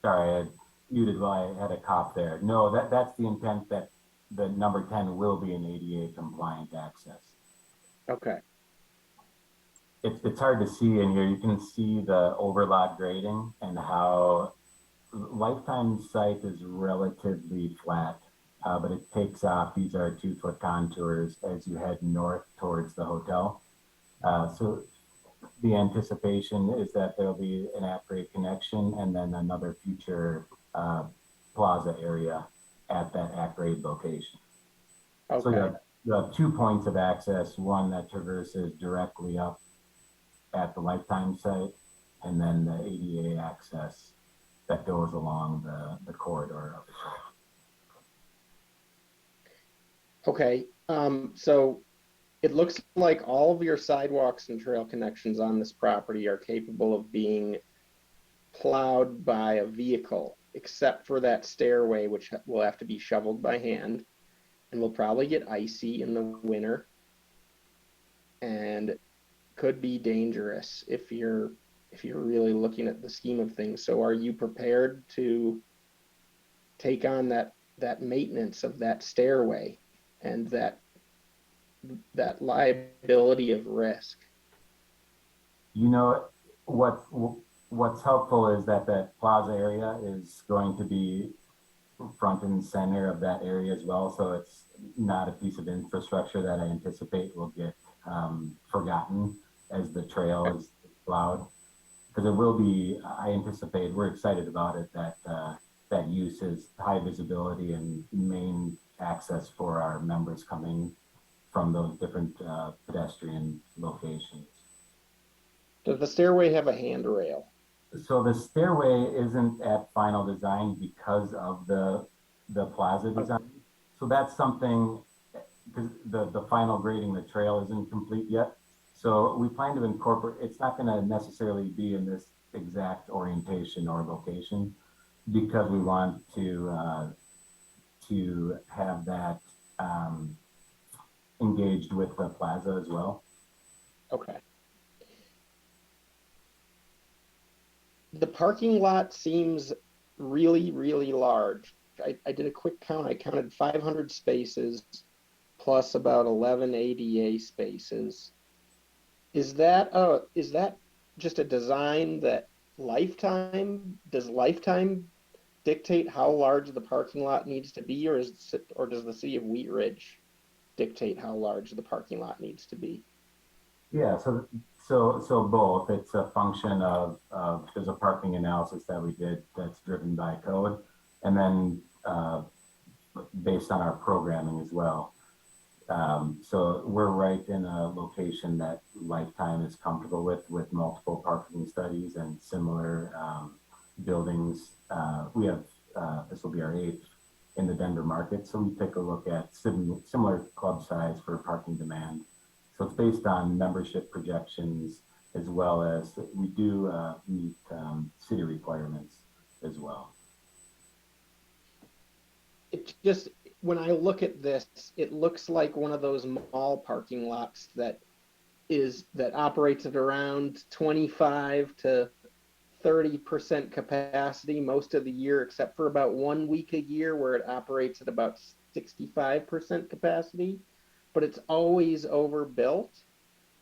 sorry, I muted while I had a cough there. No, that's the intent, that the number 10 will be an ADA compliant access. Okay. It's hard to see in here. You can see the overlap grading and how Lifetime site is relatively flat, but it takes off. These are 2-foot contours as you head north towards the hotel. So the anticipation is that there'll be an at-grade connection and then another future plaza area at that at-grade location. Okay. So you have 2 points of access, one that traverses directly up at the Lifetime site, and then the ADA access that goes along the corridor of it. Okay. So it looks like all of your sidewalks and trail connections on this property are capable of being plowed by a vehicle, except for that stairway, which will have to be shoveled by hand and will probably get icy in the winter and could be dangerous if you're really looking at the scheme of things. So are you prepared to take on that maintenance of that stairway and that liability of risk? You know, what's helpful is that plaza area is going to be front and center of that area as well. So it's not a piece of infrastructure that I anticipate will get forgotten as the trail is plowed. Because it will be, I anticipate, we're excited about it, that use is high visibility and main access for our members coming from those different pedestrian locations. Does the stairway have a handrail? So the stairway isn't at final design because of the plaza design. So that's something, because the final grading the trail isn't complete yet. So we plan to incorporate, it's not going to necessarily be in this exact orientation or location, because we want to have that engaged with the plaza as well. Okay. The parking lot seems really, really large. I did a quick count. I counted 500 spaces plus about 11 ADA spaces. Is that just a design that does Lifetime dictate how large the parking lot needs to be, or does the city of Wheat Ridge dictate how large the parking lot needs to be? Yeah, so both. It's a function of there's a parking analysis that we did that's driven by code, and then based on our programming as well. So we're right in a location that Lifetime is comfortable with multiple parking studies and similar buildings. We have, this will be our 8th in the Denver market. So we take a look at similar club size for parking demand. So it's based on membership projections, as well as we do meet city requirements as well. It just, when I look at this, it looks like one of those mall parking lots that operates at around 25 to 30% capacity most of the year, except for about 1 week a year where it operates at about 65% capacity, but it's always overbuilt.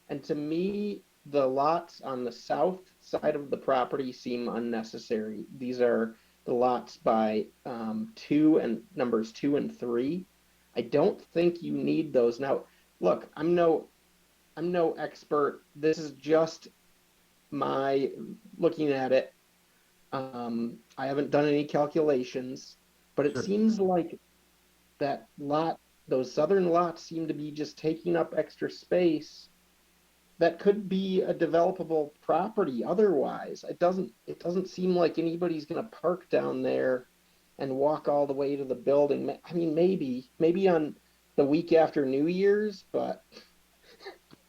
And to me, the lots on the south side of the property seem unnecessary. These are the lots by numbers 2 and 3. I don't think you need those. Now, look, I'm no expert. This is just my looking at it. I haven't done any calculations, but it Sure. seems like that lot, those southern lots seem to be just taking up extra space that could be a developable property otherwise. It doesn't seem like anybody's going to park down there and walk all the way to the building. I mean, maybe on the week after New Year's, but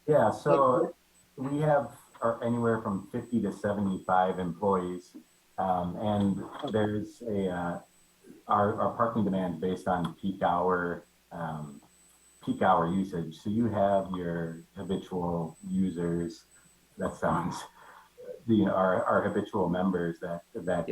Yeah, so we have anywhere from 50 to 75 employees, and there's our parking demand based on peak hour usage. So you have your habitual users. That sounds, our habitual members that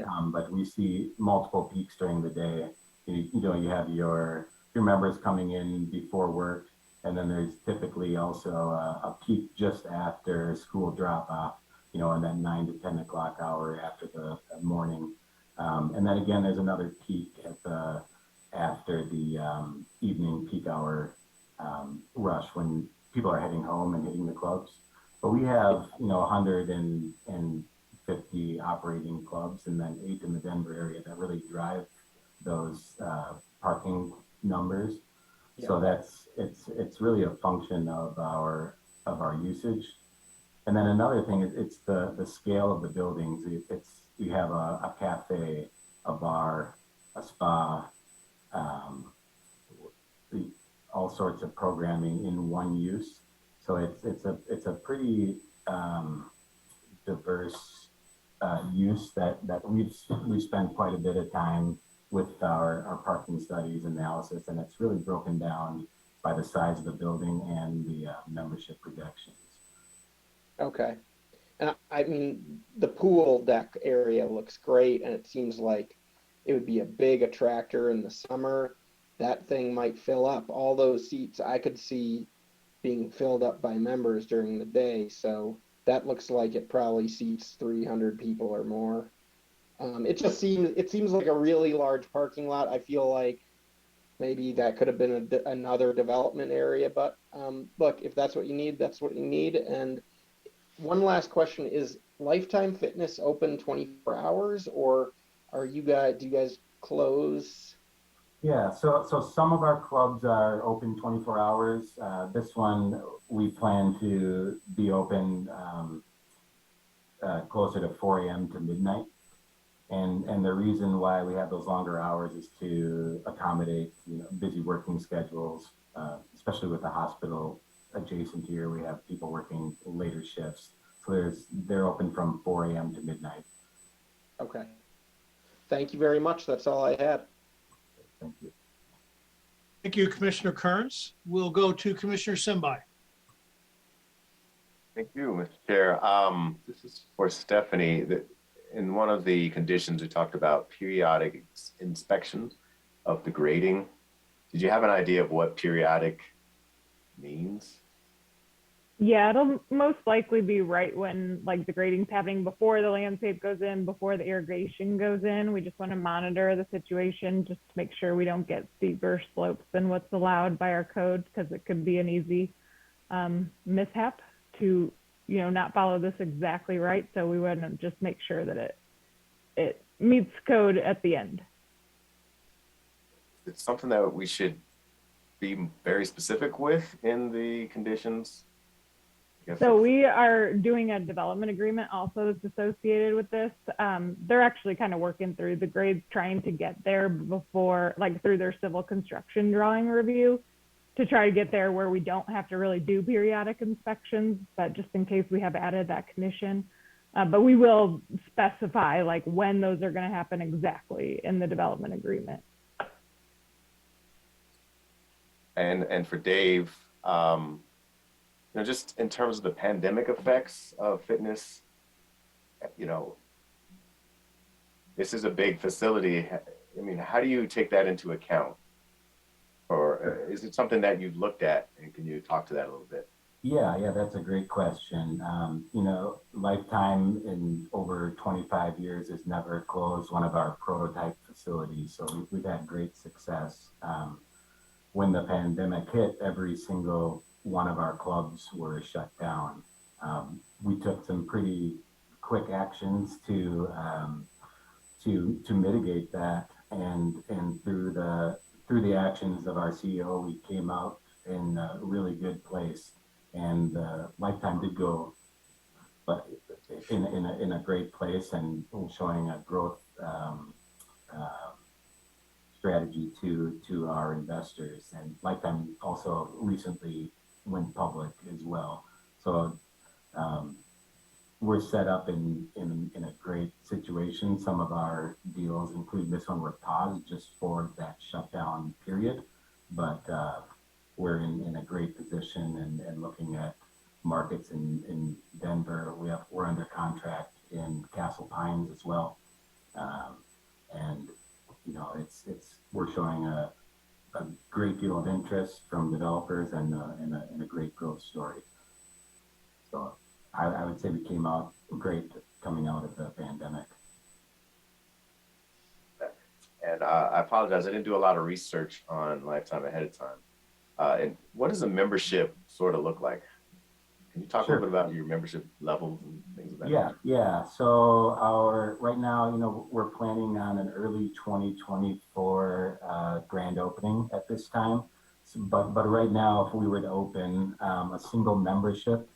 come, but we see multiple peaks during the day. You have your members coming in before work, and then there's typically also a peak just after school drop off, in that 9 to 10 o'clock hour after the morning. And then again, there's another peak after the evening peak hour rush when people are heading home and hitting the clubs. But we have, 150 operating clubs, and then 8 in the Denver area that really drive those parking numbers. Yeah. So it's really a function of our usage. And then another thing is it's the scale of the buildings. We have a cafe, a bar, a spa, all sorts of programming in one use. So it's a pretty diverse use that we spend quite a bit of time with our parking studies analysis, and it's really broken down by the size of the building and the membership projections. Okay. And I mean, the pool deck area looks great, and it seems like it would be a big attractor in the summer. That thing might fill up. All those seats I could see being filled up by members during the day. So that looks like it probably seats 300 people or more. It seems like a really large parking lot. I feel like maybe that could have been another development area, but look, if that's what you need, that's what you need. And one last question is, Lifetime Fitness open 24 hours, or do you guys close? Yeah, so some of our clubs are open 24 hours. This one, we plan to be open closer to 4 a.m. to midnight. And the reason why we have those longer hours is to accommodate busy working schedules, especially with the hospital adjacent here. We have people working later shifts. So they're open from 4 a.m. to midnight. Okay. Thank you very much. That's all I had. Thank you. Thank you, Commissioner Kearns. We'll go to Commissioner Simbai. Thank you, Mr. Chair. This is for Stephanie. In one of the conditions, we talked about periodic inspection of the grading. Did you have an idea of what periodic means? Yeah, it'll most likely be right when the grading's happening, before the landscape goes in, before the irrigation goes in. We just want to monitor the situation just to make sure we don't get steeper slopes than what's allowed by our code, because it could be an easy mishap to not follow this exactly right. So we want to just make sure that it meets code at the end. It's something that we should be very specific with in the conditions? I guess So it's- we are doing a development agreement also that's associated with this. They're actually kind of working through the grades, trying to get there before, like through their civil construction drawing review, to try to get there where we don't have to really do periodic inspections, but just in case we have added that condition. But we will specify like when those are going to happen exactly in the development agreement. And for Dave, you know, just in terms of the pandemic effects of fitness, you know, this is a big facility. I mean, how do you take that into account? Or is it something that you've looked at? And can you talk to that a little bit? Yeah, that's a great question. You know, Lifetime in over 25 years has never closed one of our prototype facilities. So we've had great success. When the pandemic hit, every single one of our clubs were shut down. We took some pretty quick actions to mitigate that, and through the actions of our CEO, we came out in a really good place. And Lifetime did go, but in a great place and showing a growth strategy to our investors. And Lifetime also recently went public as well. So we're set up in a great situation. Some of our deals, including this one, were paused just for that shutdown period, but we're in a great position and looking at markets in Denver. We're under contract in Castle Pines as well, and you know we're showing a great deal of interest from developers and a great growth story. So I would say we came out great coming out of the pandemic. And I apologize, I didn't do a lot of research on Lifetime ahead of time. And what does a membership sort of look like? Can you talk a little bit about your membership levels and things of that nature? Yeah. So right now, you know, we're planning on an early 2024 grand opening at this time. So, but right now, if we were to open a single membership,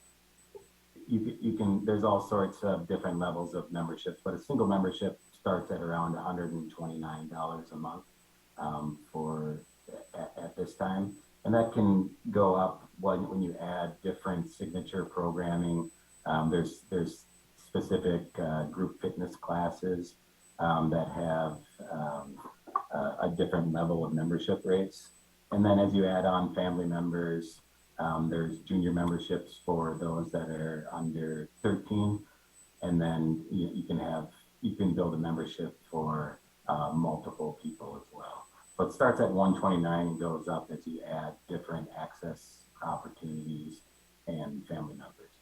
you can. There's all sorts of different levels of memberships, but a single membership starts at around $129 a month at this time. And that can go up when you add different signature programming. There's specific group fitness classes that have a different level of membership rates. And then as you add on family members, there's junior memberships for those that are under 13. And then you can build a membership for multiple people as well. So it starts at $129 and goes up as you add different access opportunities and family members.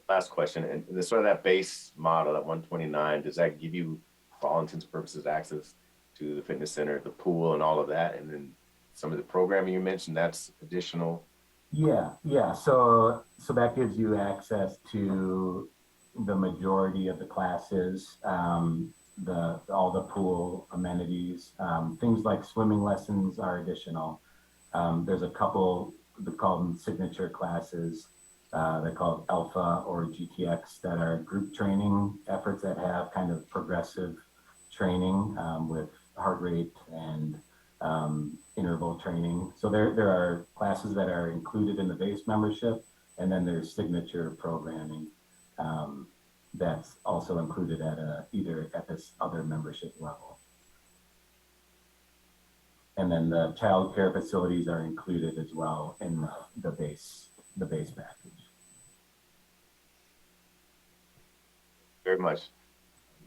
Last question, and the sort of that base model at 129, does that give you, for all intents and purposes, access to the fitness center, the pool, and all of that? And then some of the programming you mentioned, that's additional? Yeah. So that gives you access to the majority of the classes. All the pool amenities, things like swimming lessons are additional. There's a couple, they call them signature classes. They're called Alpha or GTX, that are group training efforts that have kind of progressive training with heart rate and interval training. So there are classes that are included in the base membership, and then there's signature programming that's also included at either at this other membership level. And then the child care facilities are included as well in the base package. Very much.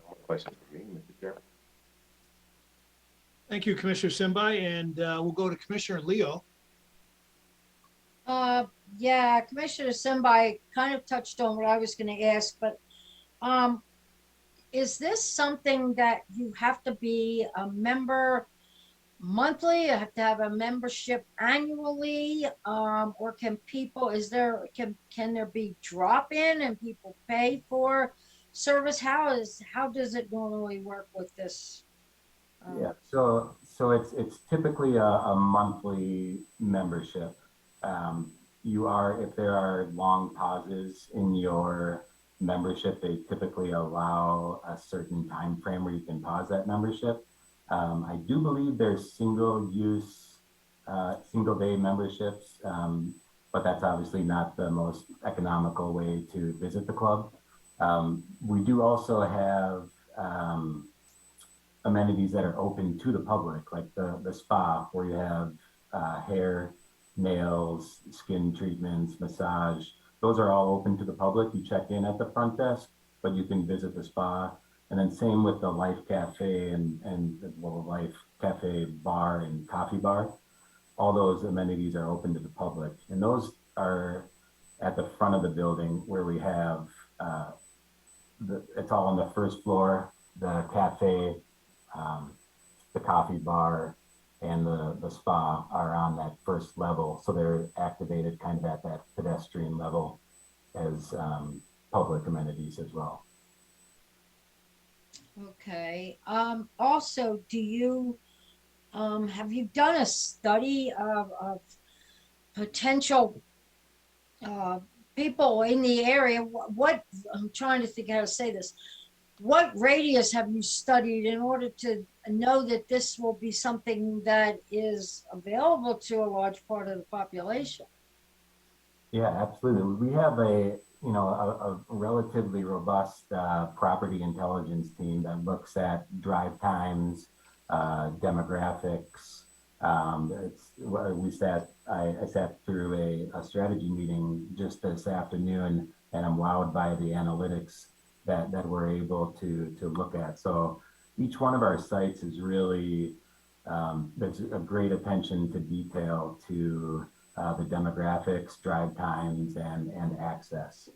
No more questions for me, Mr. Chair. Thank you, Commissioner Simbai, and we'll go to Commissioner Leo. Yeah, Commissioner Simbai kind of touched on what I was going to ask, but is this something that you have to be a member monthly? You have to have a membership annually, or can people? Can there be drop-in and people pay for service? How does it normally work with this? Yeah. So So it's typically a monthly membership. If there are long pauses in your membership, they typically allow a certain time frame where you can pause that membership. I do believe there's single day memberships, but that's obviously not the most economical way to visit the club. We do also have amenities that are open to the public, like the spa, where you have hair, nails, skin treatments, massage. Those are all open to the public. You check in at the front desk, but you can visit the spa. And then same with the Life Cafe and Life Cafe bar and coffee bar. All those amenities are open to the public. And those are at the front of the building where we have, it's all on the first floor, the cafe, the coffee bar, and the spa are on that first level. So they're activated kind of at that pedestrian level as public amenities as well. Okay. Also, do you have you done a study of potential people in the area? What I'm trying to think how to say this. What radius have you studied in order to know that this will be something that is available to a large part of the population? Yeah, absolutely. We have a relatively robust property intelligence team that looks at drive times, demographics. I sat through a strategy meeting just this afternoon, and I'm wowed by the analytics that we're able to look at. So each one of our sites is really, there's a great attention to detail to the demographics, drive times, and access.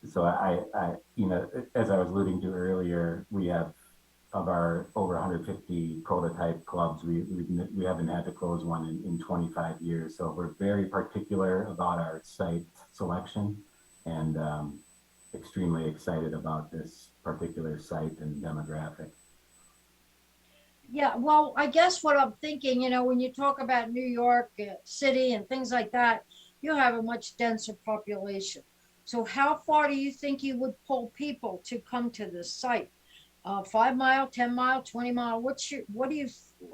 So as I was alluding to earlier, we have, of our over 150 prototype clubs, we haven't had to close one in 25 years. So we're very particular about our site selection, and extremely excited about this particular site and demographic. Yeah, well, I guess what I'm thinking, when you talk about New York City and things like that, you have a much denser population. So how far do you think you would pull people to come to this site? 5 mile, 10 mile, 20 mile?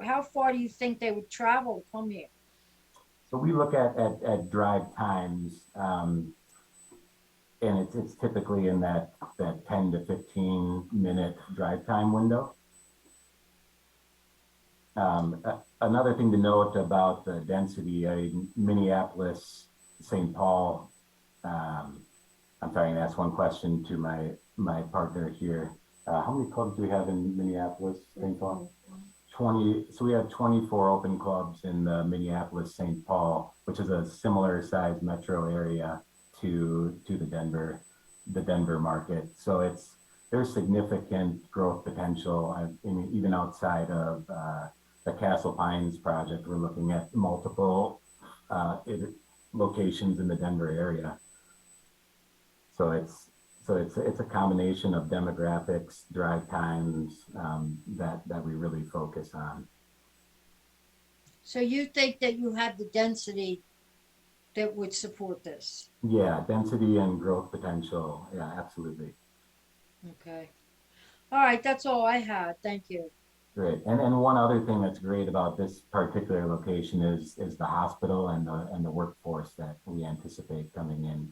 How far do you think they would travel to come here? So we look at drive times, and it's typically in that 10 to 15 minute drive time window. Another thing to note about the density, Minneapolis, St. Paul, I'm sorry, I'm gonna ask one question to my partner here. How many clubs do we have in Minneapolis, St. Paul? 20. So we have 24 open clubs in the Minneapolis, St. Paul, which is a similar size metro area to the Denver market. So there's significant growth potential. Even outside of the Castle Pines project, we're looking at multiple locations in the Denver area. So it's a combination of demographics, drive times that we really focus on. So you think that you have the density that would support this? Yeah, density and growth potential. Yeah, absolutely. Okay. All right, that's all I had. Thank you. Great. And one other thing that's great about this particular location is the hospital and the workforce that we anticipate coming in.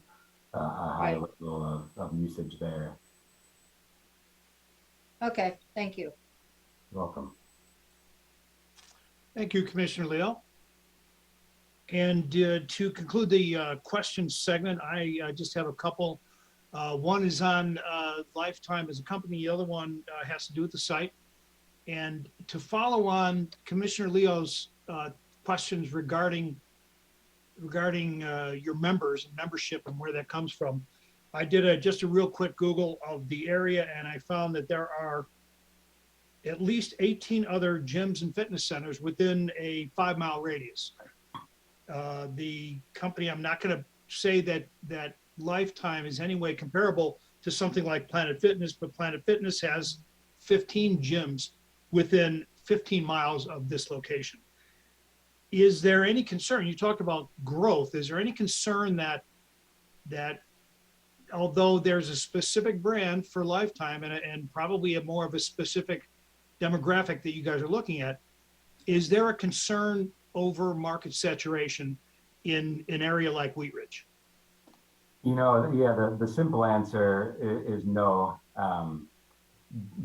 A high level of usage there. Okay, thank you. You're welcome. Thank you, Commissioner Leo. And to conclude the question segment, I just have a couple. One is on Lifetime as a company. The other one has to do with the site. And to follow on Commissioner Leo's questions regarding your members and membership and where that comes from, I did just a real quick Google of the area, and I found that there are at least 18 other gyms and fitness centers within a 5 mile radius. The company, I'm not going to say that Lifetime is any way comparable to something like Planet Fitness, but Planet Fitness has 15 gyms within 15 miles of this location. Is there any concern? You talked about growth. Is there any concern that although there's a specific brand for Life Time and probably a more of a specific demographic that you guys are looking at, is there a concern over market saturation in an area like Wheat Ridge? You know, yeah, the simple answer is no,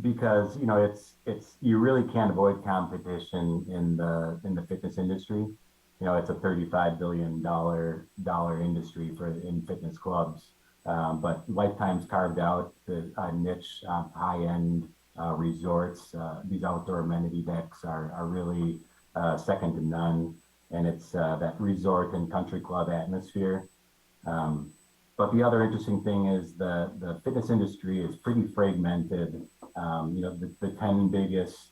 because you know it's you really can't avoid competition in the fitness industry. You know, it's a $35 billion industry in fitness clubs, but Lifetime's carved out a niche, high-end resorts. These outdoor amenity decks are really second to none, and it's that resort and country club atmosphere. But the other interesting thing is the fitness industry is pretty fragmented. You know, the 10 biggest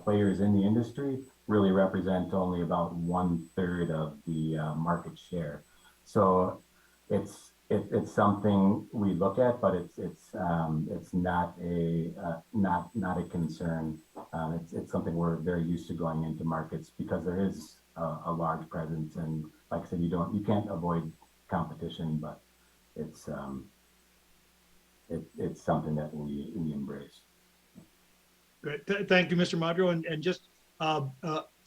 players in the industry really represent only about 1/3 of the market share. So it's something we look at, but it's not a concern. It's something we're very used to going into markets because there is a large presence, and like I said, you can't avoid competition, but it's something that we embrace. Great. Thank you, Mr. Madro. And just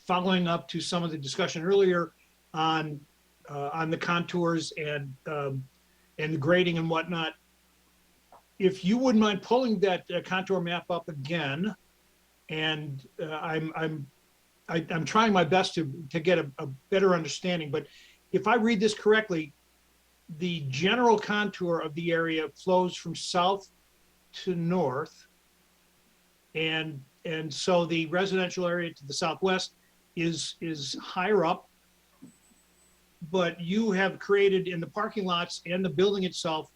following up to some of the discussion earlier on the contours and the grading and whatnot, if you wouldn't mind pulling that contour map up again, and I'm trying my best to get a better understanding, but if I read this correctly, the general contour of the area flows from south to north, and so the residential area to the southwest is higher up, but you have created in the parking lots and the building itself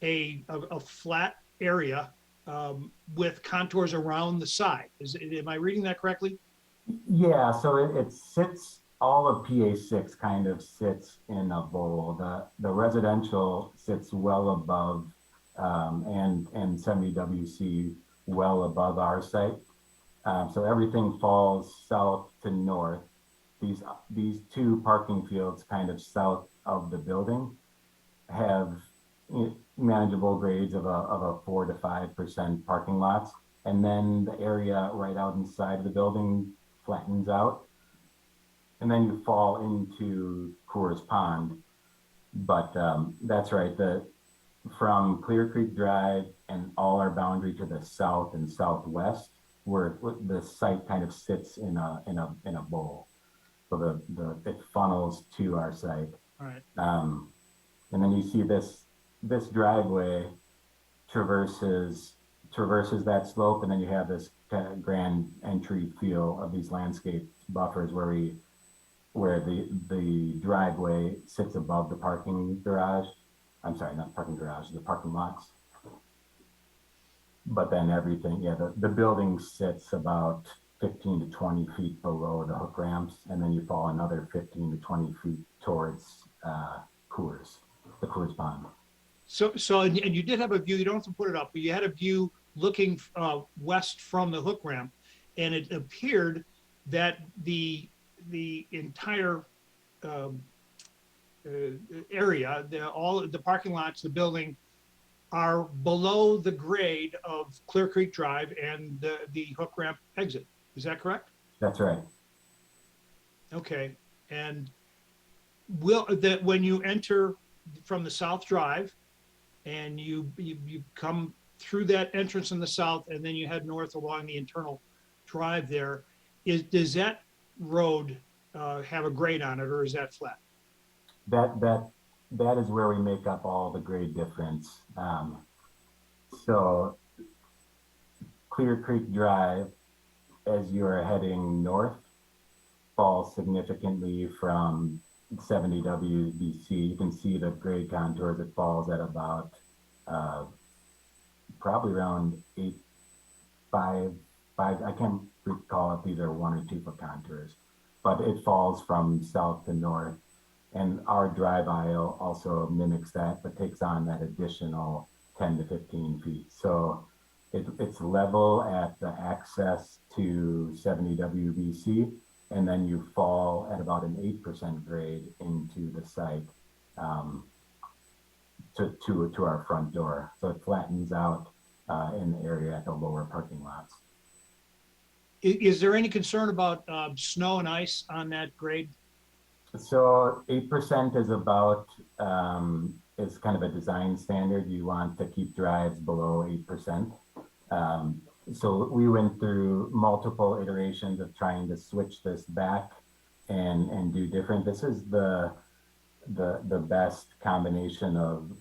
a flat area with contours around the side. Am I reading that correctly? Yeah, so it sits, all of PA6 kind of sits in a bowl. The residential sits well above and 70WC well above our site. So everything falls south to north. These two parking fields kind of south of the building have manageable grades of a 4 to 5% parking lots. And then the area right out inside of the building flattens out. And then you fall into Coors Pond. But that's right, from Clear Creek Drive and all our boundary to the south and southwest, where the site kind of sits in a bowl. So it funnels to our site. All right. And then you see this driveway traverses that slope, and then you have this kind of grand entry feel of these landscape buffers where the driveway sits above the parking garage. I'm sorry, not parking garage, the parking lots. But then everything, yeah, the building sits about 15 to 20 feet below the hook ramps, and then you fall another 15 to 20 feet towards the Coors Pond. So and you did have a view, you don't have to put it up, but you had a view looking west from the hook ramp, and it appeared that the entire area, all the parking lots, the building, are below the grade of Clear Creek Drive and the hook ramp exit. Is that correct? That's right. Okay. And when you enter from the South Drive and you come through that entrance in the south and then you head north along the internal drive there, does that road have a grade on it, or is that flat? That is where we make up all the grade difference. So Clear Creek Drive, as you are heading north, falls significantly from 70 WBC. You can see the grade contours. It falls at about probably around 5. I can't recall if these are 1 or 2 foot contours, but it falls from south to north. And our drive aisle also mimics that, but takes on that additional 10 to 15 feet. So It's level at the access to 70 WBC, and then you fall at about an 8% grade into the site to our front door. So it flattens out in the area at the lower parking lots. Is there any concern about snow and ice on that grade? So 8% is about, is kind of a design standard. You want to keep drives below 8%. So we went through multiple iterations of trying to switch this back and do different. This is the best combination of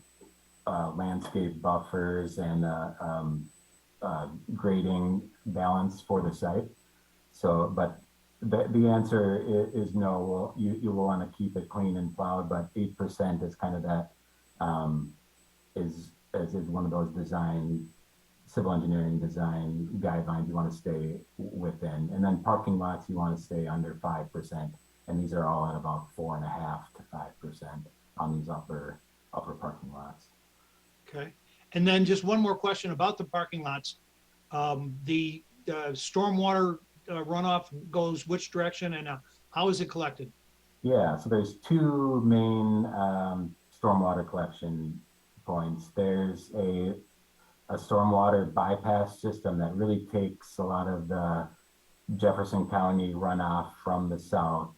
landscape buffers and grading balance for the site. So, but the answer is no. Well, you will want to keep it clean and plowed, but 8% is kind of that is one of those civil engineering design guidelines you want to stay within. And then parking lots, you want to stay under 5%. And these are all at about 4.5 to 5% on these upper parking lots. Okay. And then just one more question about the parking lots. The stormwater runoff goes which direction, and how is it collected? Yeah, so there's two main stormwater collection points. There's a stormwater bypass system that really takes a lot of the Jefferson County runoff from the south.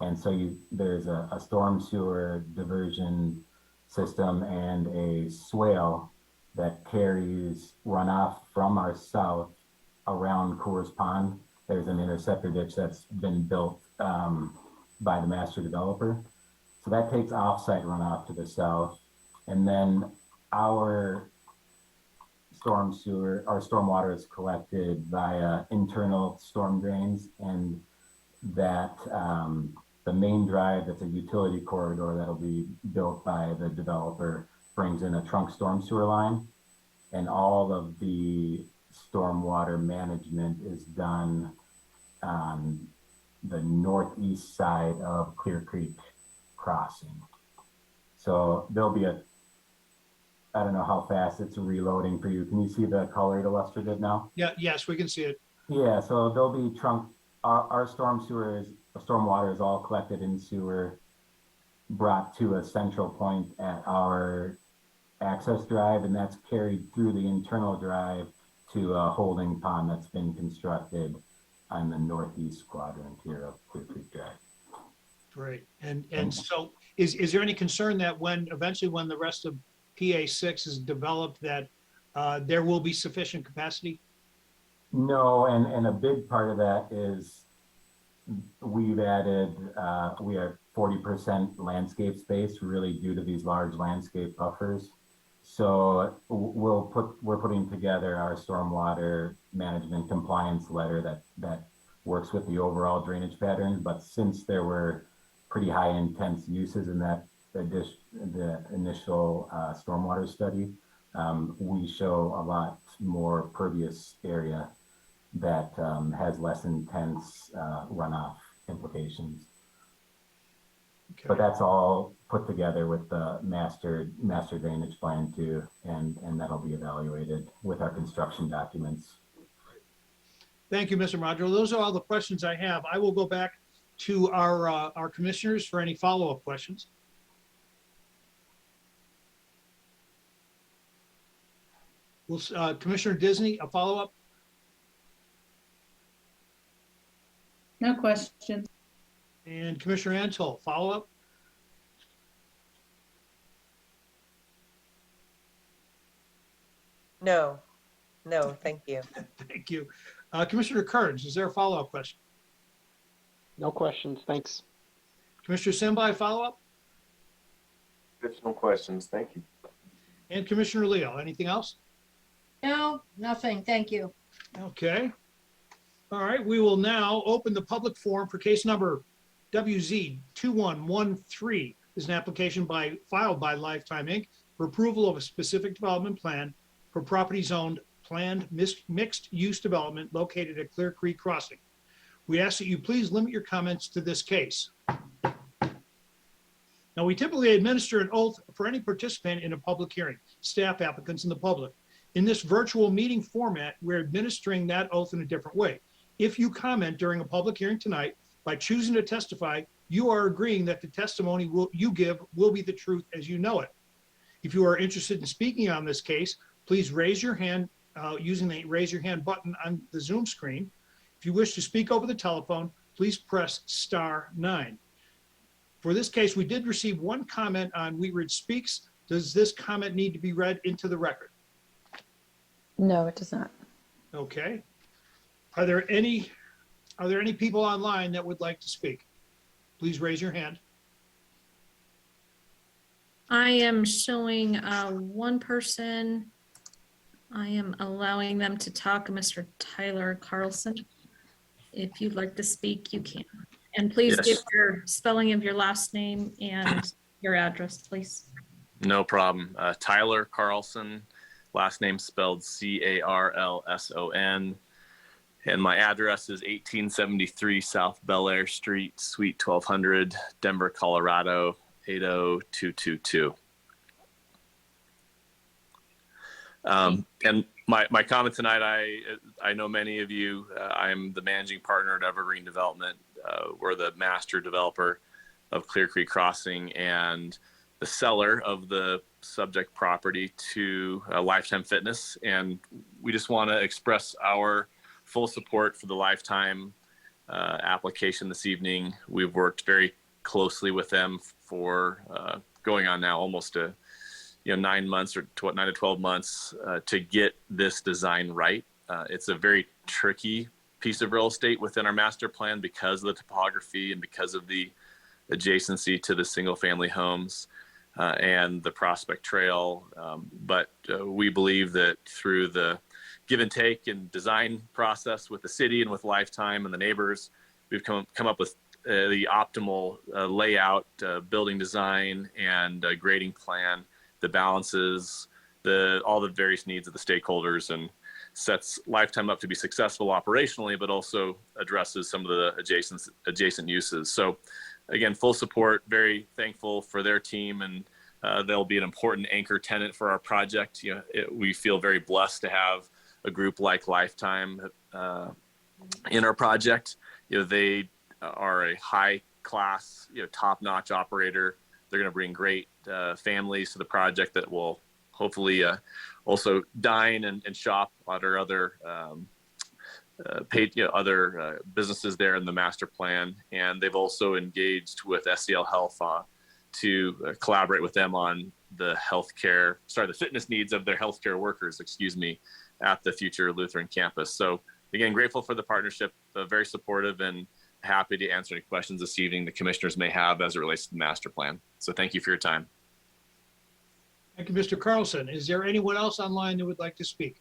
And so there's a storm sewer diversion system and a swale that carries runoff from our south around Coors Pond. There's an interceptor ditch that's been built by the master developer. So that takes offsite runoff to the south. And then our stormwater is collected via internal storm drains, and that the main drive, that's a utility corridor that'll be built by the developer, brings in a trunk storm sewer line, and all of the stormwater management is done on the northeast side of Clear Creek Crossing. So there'll be I don't know how fast it's reloading for you. Can you see the colored illustrative now? Yeah, yes, we can see it. Yeah, so there'll be our stormwater is all collected in sewer, brought to a central point at our access drive, and that's carried through the internal drive to a holding pond that's been constructed on the northeast quadrant here of Clear Creek Drive. Great. And so is there any concern that eventually when the rest of PA6 is developed, that there will be sufficient capacity? No, and a big part of that is we have 40% landscape space, really due to these large landscape buffers. So we're putting together our stormwater management compliance letter that works with the overall drainage patterns. But since there were pretty high intense uses in the initial stormwater study, we show a lot more pervious area that has less intense runoff implications. Okay. But that's all put together with the master drainage plan too, and that'll be evaluated with our construction documents. Thank you, Mr. Modro. Those are all the questions I have. I will go back to our commissioners for any follow-up questions. Commissioner Disney, a follow-up? No questions. And Commissioner Antle, follow-up? No, thank you. Thank you. Commissioner Kearns, is there a follow-up question? No questions, thanks. Commissioner Simbai, follow-up? Additional questions, thank you. And Commissioner Leo, anything else? No, nothing. Thank you. Okay. All right, we will now open the public forum for case number WZ 2113. This is an application filed by Lifetime Inc. for approval of a specific development plan for property zoned planned mixed-use development located at Clear Creek Crossing. We ask that you please limit your comments to this case. Now, we typically administer an oath for any participant in a public hearing, staff, applicants, and the public. In this virtual meeting format, we're administering that oath in a different way. If you comment during a public hearing tonight, by choosing to testify, you are agreeing that the testimony you give will be the truth as you know it. If you are interested in speaking on this case, please raise your hand using the raise your hand button on the Zoom screen. If you wish to speak over the telephone, please press *9. For this case, we did receive one comment on Wheat Ridge Speaks. Does this comment need to be read into the record? No, it does not. Okay. Are there any people online that would like to speak? Please raise your hand. I am showing one person. I am allowing them to talk, Mr. Tyler Carlson. If you'd like to speak, you can. And please Yes. give your spelling of your last name and your address, please. No problem. Tyler Carlson, last name spelled Carlson. And my address is 1873 South Bel Air Street, Suite 1200, Denver, Colorado, 80222. And my comment tonight, I know many of you, I'm the managing partner at Evergreen Development. We're the master developer of Clear Creek Crossing and the seller of the subject property to Lifetime Fitness. And we just want to express our full support for the Lifetime application this evening. We've worked very closely with them for going on now almost 9 months or 9 to 12 months to get this design right. It's a very tricky piece of real estate within our master plan because of the topography and because of the adjacency to the single family homes and the Prospect Trail. But we believe that through the give and take and design process with the city and with Lifetime and the neighbors, we've come up with the optimal layout, building design, and grading plan that balances all the various needs of the stakeholders and sets Lifetime up to be successful operationally, but also addresses some of the adjacent uses. So again, full support, very thankful for their team, and they'll be an important anchor tenant for our project. We feel very blessed to have a group like Lifetime in our project. They are a high class, top-notch operator. They're going to bring great families to the project that will hopefully also dine and shop at our other other businesses there in the master plan. And they've also engaged with SEL Health to collaborate with them on the fitness needs of their healthcare workers, at the future Lutheran campus. So again, grateful for the partnership, very supportive, and happy to answer any questions this evening the commissioners may have as it relates to the master plan. So thank you for your time. Thank you, Mr. Carlson. Is there anyone else online that would like to speak?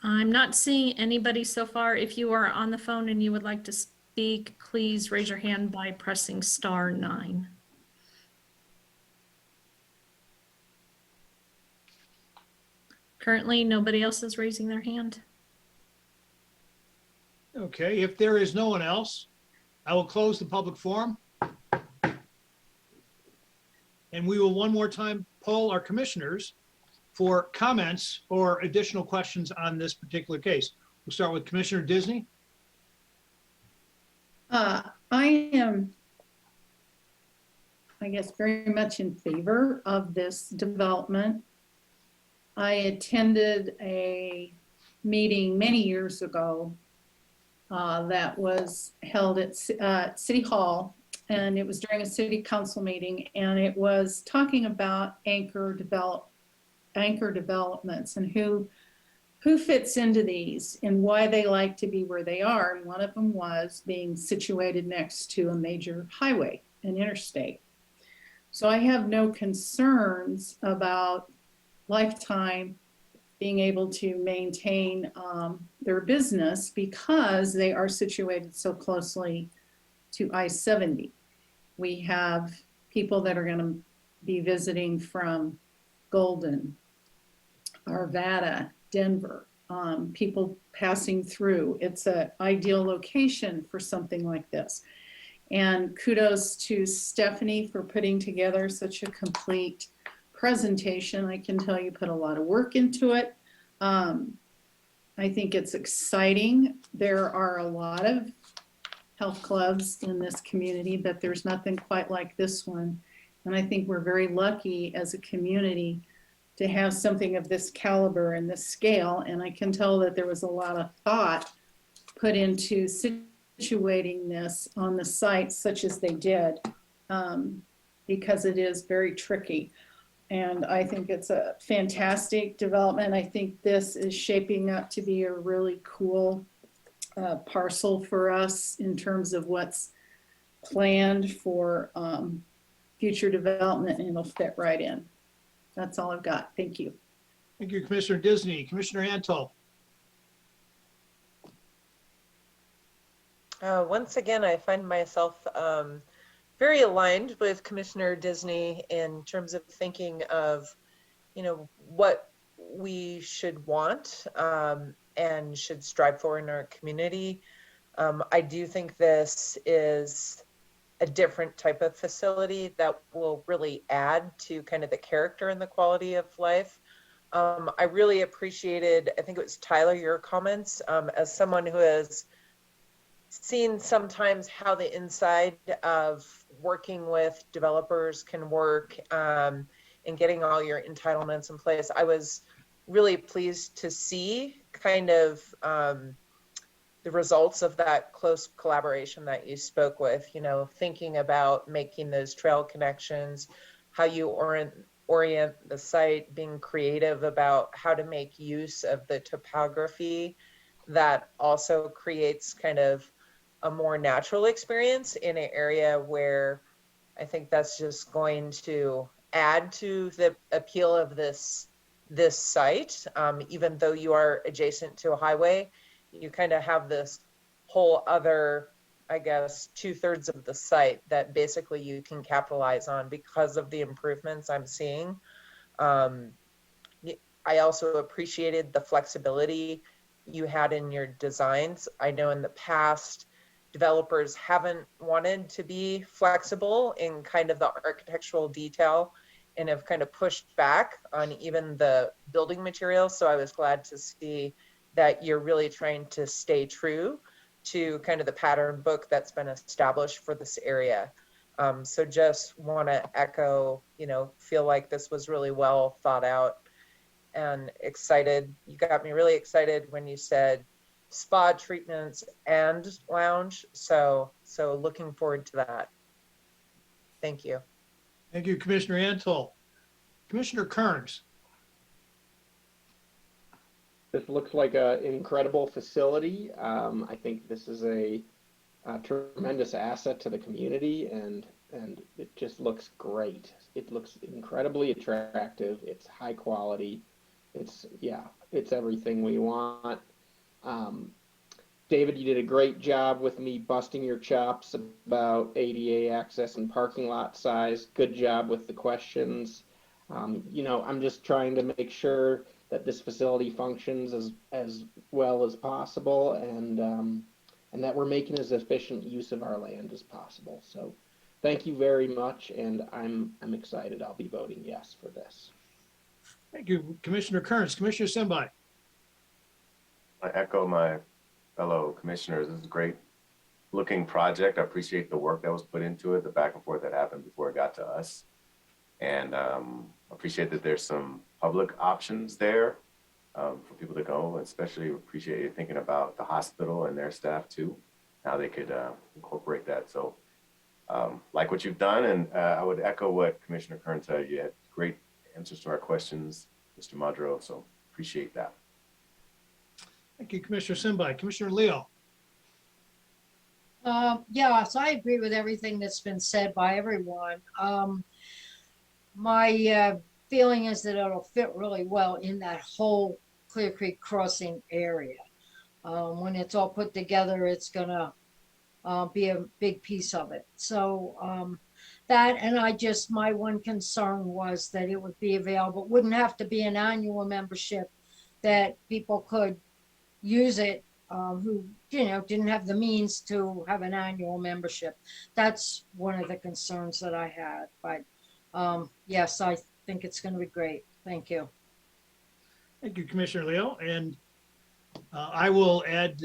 I'm not seeing anybody so far. If you are on the phone and you would like to speak, please raise your hand by pressing *9. Currently, nobody else is raising their hand. Okay, if there is no one else, I will close the public forum. And we will one more time poll our commissioners for comments or additional questions on this particular case. We'll start with Commissioner Disney. I am, I guess, very much in favor of this development. I attended a meeting many years ago that was held at City Hall, and it was during a city council meeting, and it was talking about anchor developments and who fits into these and why they like to be where they are. And one of them was being situated next to a major highway, an interstate. So I have no concerns about Lifetime being able to maintain their business because they are situated so closely to I-70. We have people that are going to be visiting from Golden, Arvada, Denver, people passing through. It's an ideal location for something like this. And kudos to Stephanie for putting together such a complete presentation. I can tell you put a lot of work into it. I think it's exciting. There are a lot of health clubs in this community, but there's nothing quite like this one. And I think we're very lucky as a community to have something of this caliber and this scale. And I can tell that there was a lot of thought put into situating this on the site such as they did, because it is very tricky. And I think it's a fantastic development. I think this is shaping up to be a really cool parcel for us in terms of what's planned for future development, and it'll fit right in. That's all I've got. Thank you. Thank you, Commissioner Disney. Commissioner Antal. Once again, I find myself very aligned with Commissioner Disney in terms of thinking of, you know, what we should want and should strive for in our community. I do think this is a different type of facility that will really add to kind of the character and the quality of life. I really appreciated, I think it was Tyler, your comments as someone who has seen sometimes how the inside of working with developers can work and getting all your entitlements in place. I was really pleased to see kind of the results of that close collaboration that you spoke with, you know, thinking about making those trail connections, how you orient the site, being creative about how to make use of the topography that also creates kind of a more natural experience in an area where I think that's just going to add to the appeal of this site. Even though you are adjacent to a highway, you kind of have this whole other, I guess, 2/3 of the site that basically you can capitalize on because of the improvements I'm seeing. I also appreciated the flexibility you had in your designs. I know in the past, developers haven't wanted to be flexible in kind of the architectural detail and have kind of pushed back on even the building materials. So I was glad to see that you're really trying to stay true to kind of the pattern book that's been established for this area. So just want to echo, you know, feel like this was really well thought out and excited. You got me really excited when you said spa treatments and lounge. So looking forward to that. Thank you. Thank you, Commissioner Antal. Commissioner Kearns. This looks like an incredible facility. I think this is a tremendous asset to the community, and it just looks great. It looks incredibly attractive. It's high quality. It's everything we want. David, you did a great job with me busting your chops about ADA access and parking lot size. Good job with the questions. You know, I'm just trying to make sure that this facility functions as well as possible, and that we're making as efficient use of our land as possible. So thank you very much, and I'm excited. I'll be voting yes for this. Thank you, Commissioner Kearns. Commissioner Sembai. I echo my fellow commissioners. This is a great looking project. I appreciate the work that was put into it, the back and forth that happened before it got to us. And appreciate that there's some public options there for people to go, especially appreciate you thinking about the hospital and their staff too, how they could incorporate that. So like what you've done, and I would echo what Commissioner Kern said. You had great answers to our questions, Mr. Madro, so appreciate that. Thank you, Commissioner Sembai. Commissioner Leo. Yeah, so I agree with everything that's been said by everyone. My feeling is that it'll fit really well in that whole Clear Creek crossing area. When it's all put together, it's gonna be a big piece of it. So that, and my one concern was that it would be available, wouldn't have to be an annual membership, that people could use it who, you know, didn't have the means to have an annual membership. That's one of the concerns that I had. But yes, think it's going to be great. Thank you. Thank you, Commissioner Leo. And I will add,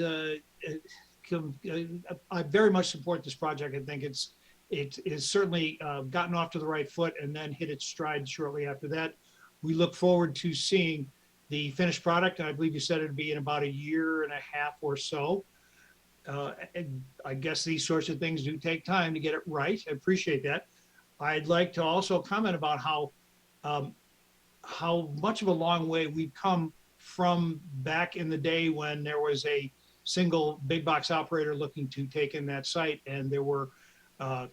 I very much support this project. I think it is certainly gotten off to the right foot and then hit its stride shortly after that. We look forward to seeing the finished product. And I believe you said it'd be in about 1.5 years or so. And I guess these sorts of things do take time to get it right. I appreciate that. I'd like to also comment about how much of a long way we've come from back in the day when there was a single big box operator looking to take in that site, and there were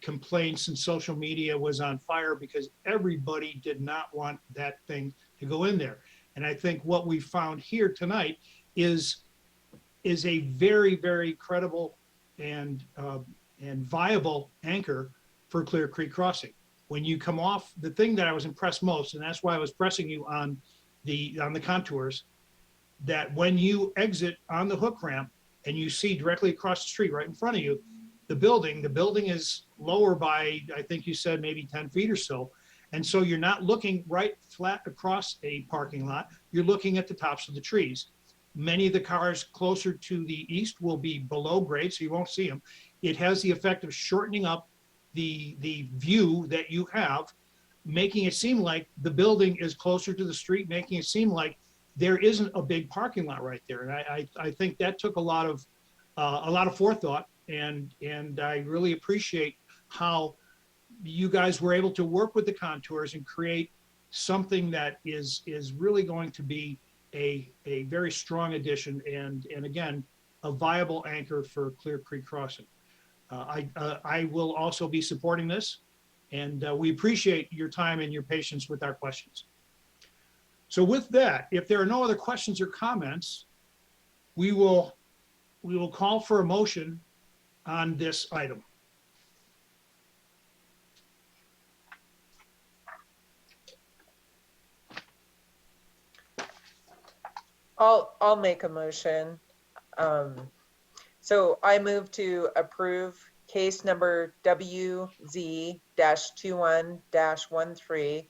complaints and social media was on fire because everybody did not want that thing to go in there. And I think what we found here tonight is a very, very credible and viable anchor for Clear Creek Crossing. When you come off, the thing that I was impressed most, and that's why I was pressing you on the contours, that when you exit on the hook ramp and you see directly across the street right in front of you, the building is lower by, I think you said maybe 10 feet or so. And so you're not looking right flat across a parking lot, you're looking at the tops of the trees. Many of the cars closer to the east will be below grade, so you won't see them. It has the effect of shortening up the view that you have, making it seem like the building is closer to the street, making it seem like there isn't a big parking lot right there. And I think that took a lot of forethought, and I really appreciate how you guys were able to work with the contours and create something that is really going to be a very strong addition and again, a viable anchor for Clear Creek Crossing. I will also be supporting this, and we appreciate your time and your patience with our questions. So with that, if there are no other questions or comments, we will call for a motion on this item. I'll make a motion. So I move to approve case number WZ-21-13,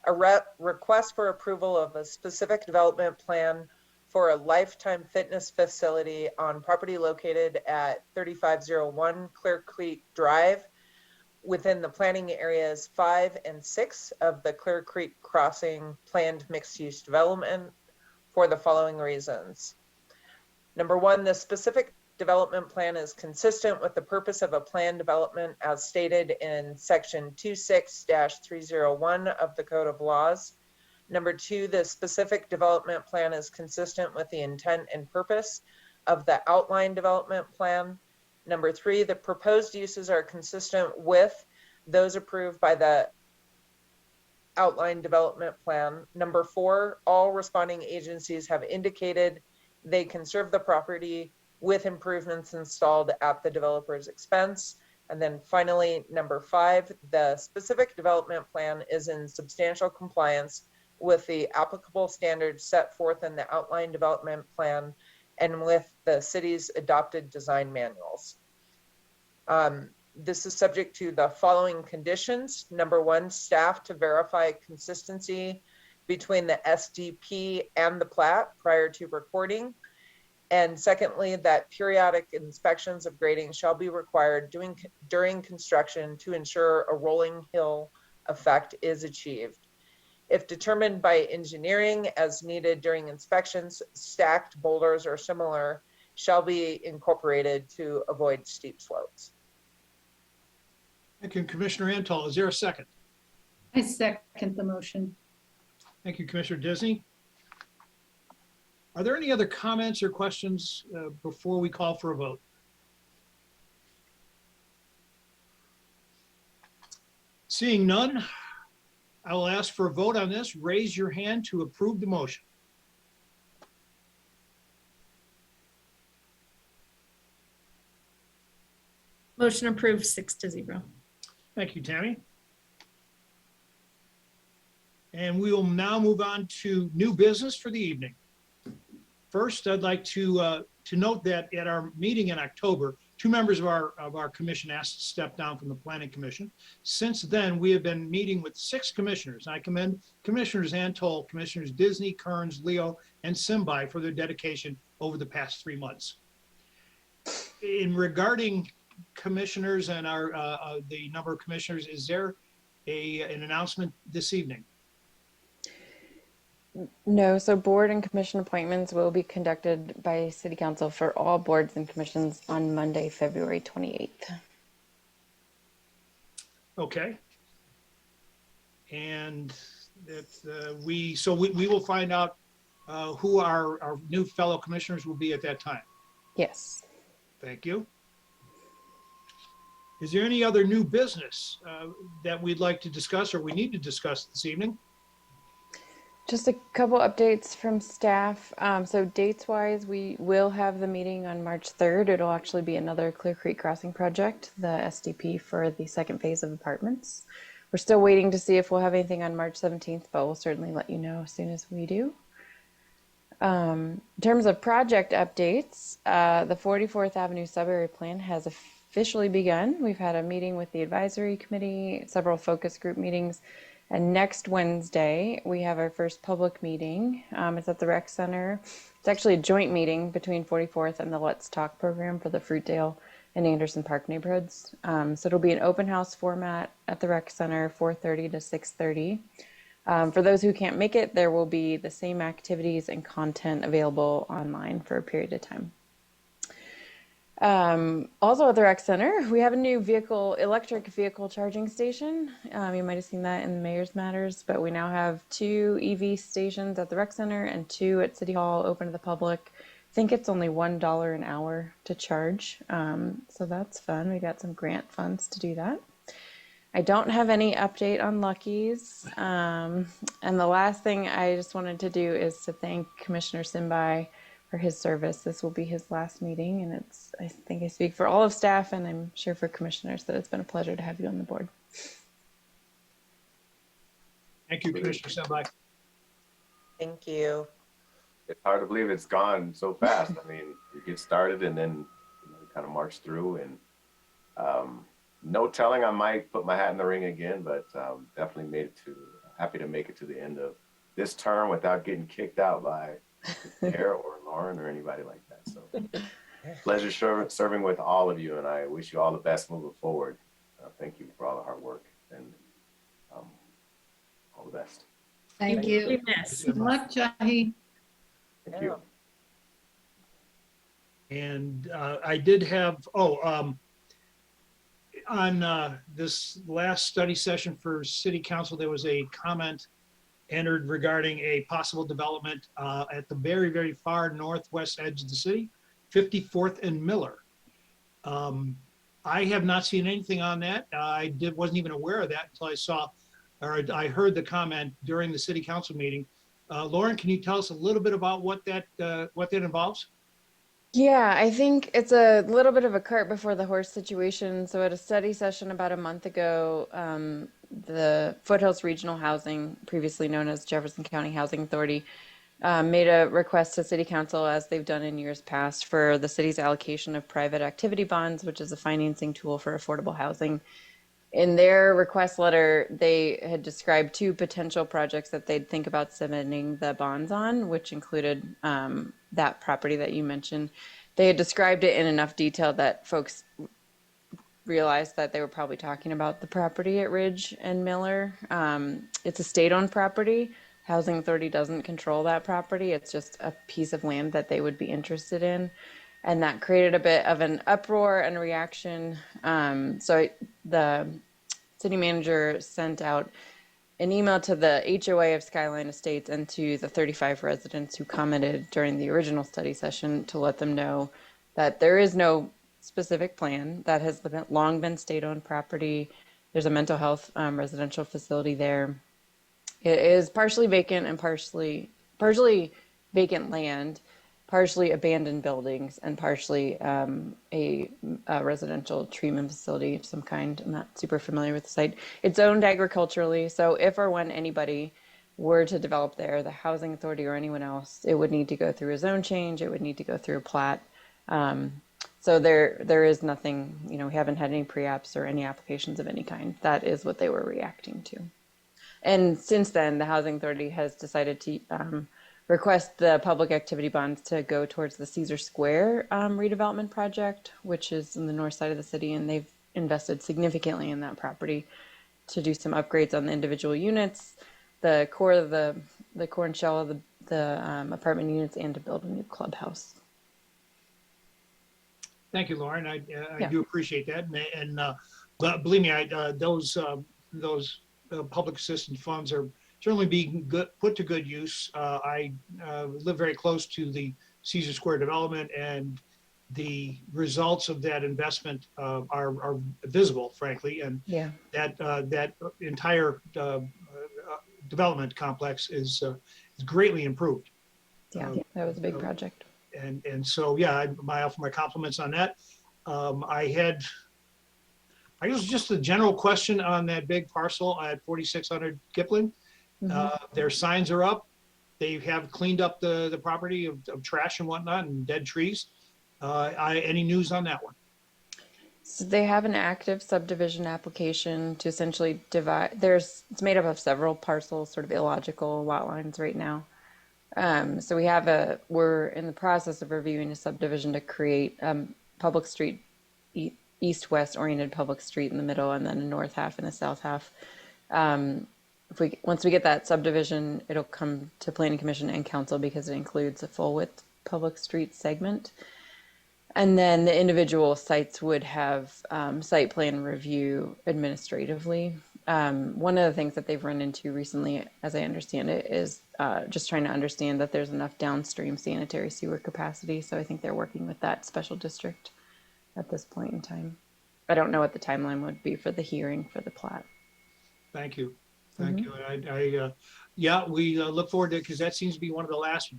a request for approval of a specific development plan for a Lifetime Fitness facility on property located at 3501 Clear Creek Drive within the planning areas 5 and 6 of the Clear Creek Crossing planned mixed-use development for the following reasons. Number one, the specific development plan is consistent with the purpose of a planned development as stated in section 26-301 of the Code of Laws. Number two, the specific development plan is consistent with the intent and purpose of the outline development plan. Number three, the proposed uses are consistent with those approved by the outline development plan. Number four, all responding agencies have indicated they can serve the property with improvements installed at the developer's expense. And then finally, number five, the specific development plan is in substantial compliance with the applicable standards set forth in the outline development plan and with the city's adopted design manuals. This is subject to the following conditions. Number one, staff to verify consistency between the SDP and the plat prior to recording. And secondly, that periodic inspections of grading shall be required during construction to ensure a rolling hill effect is achieved. If determined by engineering as needed during inspections, stacked boulders or similar shall be incorporated to avoid steep slopes. Thank you, Commissioner Antal. Is there a second? I second the motion. Thank you, Commissioner Disney. Are there any other comments or questions before we call for a vote? Seeing none, I will ask for a vote on this. Raise your hand to approve the motion. Motion approved 6-0. Thank you, Tammy. And we will now move on to new business for the evening. First, I'd like to note that at our meeting in October, two members of our commission asked to step down from the planning commission. Since then, we have been meeting with 6 commissioners. I commend Commissioners Antal, Commissioners Disney, Kearns, Leo, and Simbai for their dedication over the past 3 months. In regarding commissioners and the number of commissioners, is there an announcement this evening? No, so board and commission appointments will be conducted by City Council for all boards and commissions on Monday, February 28th. Okay. And we will find out who our new fellow commissioners will be at that time. Yes. Thank you. Is there any other new business that we'd like to discuss or we need to discuss this evening? Just a couple updates from staff. So dates wise, we will have the meeting on March 3rd. It'll actually be another Clear Creek Crossing project, the SDP for the second phase of apartments. We're still waiting to see if we'll have anything on March 17th, but we'll certainly let you know as soon as we do. In terms of project updates, the 44th Avenue sub-area plan has officially begun. We've had a meeting with the advisory committee, several focus group meetings, and next Wednesday we have our first public meeting. It's at the rec center. It's actually a joint meeting between 44th and the Let's Talk program for the Fruitdale and Anderson Park neighborhoods. So it'll be an open house format at the rec center, 4:30 to 6:30. For those who can't make it, there will be the same activities and content available online for a period of time. Also at the rec center, we have a new electric vehicle charging station. You might have seen that in the Mayor's Matters, but we now have 2 EV stations at the rec center and 2 at City Hall open to the public. I think it's only $1 an hour to charge. So that's fun. We got some grant funds to do that. I don't have any update on Lucky's. And the last thing I just wanted to do is to thank Commissioner Simbai for his service. This will be his last meeting, and I think I speak for all of staff, and I'm sure for commissioners, that it's been a pleasure to have you on the board. Thank you, Commissioner Simbai. Thank you. It's hard to believe it's gone so fast. I mean, you get started and then kind of march through, and no telling, I might put my hat in the ring again, but definitely happy to make it to the end of this term without getting kicked out by Mayor or Lauren or anybody like that. So pleasure serving with all of you, and I wish you all the best moving forward. Thank you for all the hard work, and all the best. Thank you. Good luck, Jahi. Thank you. And I did have, on this last study session for City Council, there was a comment entered regarding a possible development at the very, very far northwest edge of the city, 54th and Miller. I have not seen anything on that. Wasn't even aware of that until I heard the comment during the City Council meeting. Lauren, can you tell us a little bit about what that involves? Yeah, I think it's a little bit of a cart before the horse situation. So at a study session about a month ago, the Foothills Regional Housing, previously known as Jefferson County Housing Authority, made a request to City Council, as they've done in years past, for the city's allocation of private activity bonds, which is a financing tool for affordable housing. In their request letter, they had described 2 potential projects that they'd think about submitting the bonds on, which included that property that you mentioned. They had described it in enough detail that folks realized that they were probably talking about the property at Ridge and Miller. It's a state-owned property. Housing Authority doesn't control that property. It's just a piece of land that they would be interested in. And that created a bit of an uproar and reaction. So the city manager sent out an email to the HOA of Skyline Estates and to the 35 residents who commented during the original study session to let them know that there is no specific plan. That has long been state-owned property. There's a mental health residential facility there. It is partially vacant and partially vacant land, partially abandoned buildings, and partially a residential treatment facility of some kind. I'm not super familiar with the site. It's owned agriculturally, so if or when anybody were to develop there, the housing authority or anyone else, it would need to go through a zone change. It would need to go through a plat. So there is nothing, we haven't had any pre-apps or any applications of any kind. That is what they were reacting to. And since then, the Housing Authority has decided to request the public activity bonds to go towards the Caesar Square redevelopment project, which is in the north side of the city, and they've invested significantly in that property to do some upgrades on the individual units, the core and shell of the apartment units, and to build a new clubhouse. Thank you, Lauren. I Yeah. do appreciate that. But believe me, those public assistance funds are certainly being put to good use. I live very close to the Caesar Square development, and the results of that investment are visible, frankly. And Yeah. that entire development complex is greatly improved. Yeah, that was a big project. And so, yeah, I offer my compliments on that. I guess just a general question on that big parcel at 4600 Kipling. Their signs are up. They have cleaned up the property of trash and whatnot and dead trees. Any news on that one? So they have an active subdivision application to essentially divide. It's made up of several parcels, sort of illogical lot lines right now. So we're in the process of reviewing a subdivision to create public street, east-west oriented public street in the middle, and then a north half and a south half. Once we get that subdivision, it'll come to Planning Commission and Council because it includes a full width public street segment. And then the individual sites would have site plan review administratively. One of the things that they've run into recently, as I understand it, is just trying to understand that there's enough downstream sanitary sewer capacity. So I think they're working with that special district at this point in time. I don't know what the timeline would be for the hearing for the plat. Thank you. Thank you. And we look forward to it because that seems to be one of the last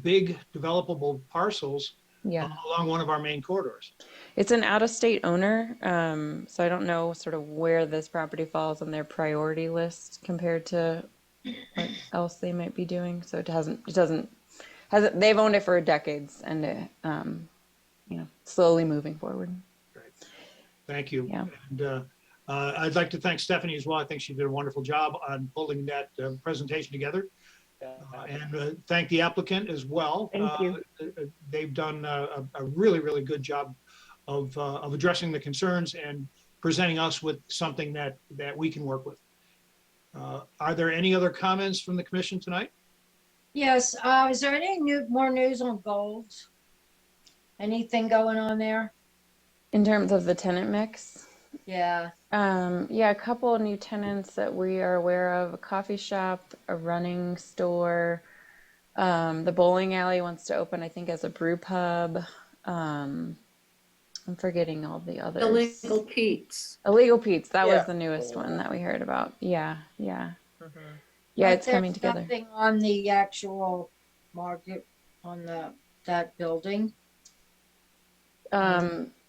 big developable parcels along one of our main corridors. It's an out-of-state owner, so I don't know sort of where this property falls on their priority list compared to what else they might be doing. So they've owned it for decades, and slowly moving forward. Great. Thank you. Yeah. And I'd like to thank Stephanie as well. I think she did a wonderful job on pulling that presentation together. And thank the applicant as well. Thank you. They've done a really, really good job of addressing the concerns and presenting us with something that we can work with. Are there any other comments from the commission tonight? Yes, is there any more news on Gold's? Anything going on there? In terms of the tenant mix? Yeah. A couple of new tenants that we are aware of: a coffee shop, a running store. The bowling alley wants to open, I think, as a brew pub. I'm forgetting all the others. Illegal Pete's. Illegal Pete's. That was the newest one that we heard about. Yeah, it's coming together. Nothing on the actual market on that building.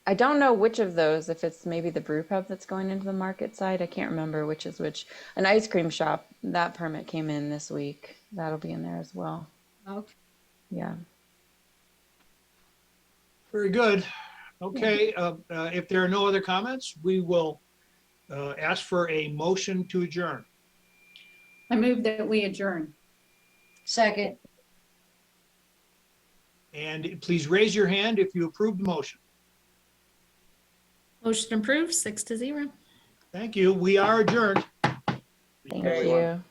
I don't know which of those, if it's maybe the brew pub that's going into the market side. I can't remember which is which. An ice cream shop, that permit came in this week. That'll be in there as well. Okay. Yeah. Very good. Okay. If there are no other comments, we will ask for a motion to adjourn. I move that we adjourn. Second. And please raise your hand if you approve the motion. Motion approved, 6-0. Thank you. We are adjourned. Thank you.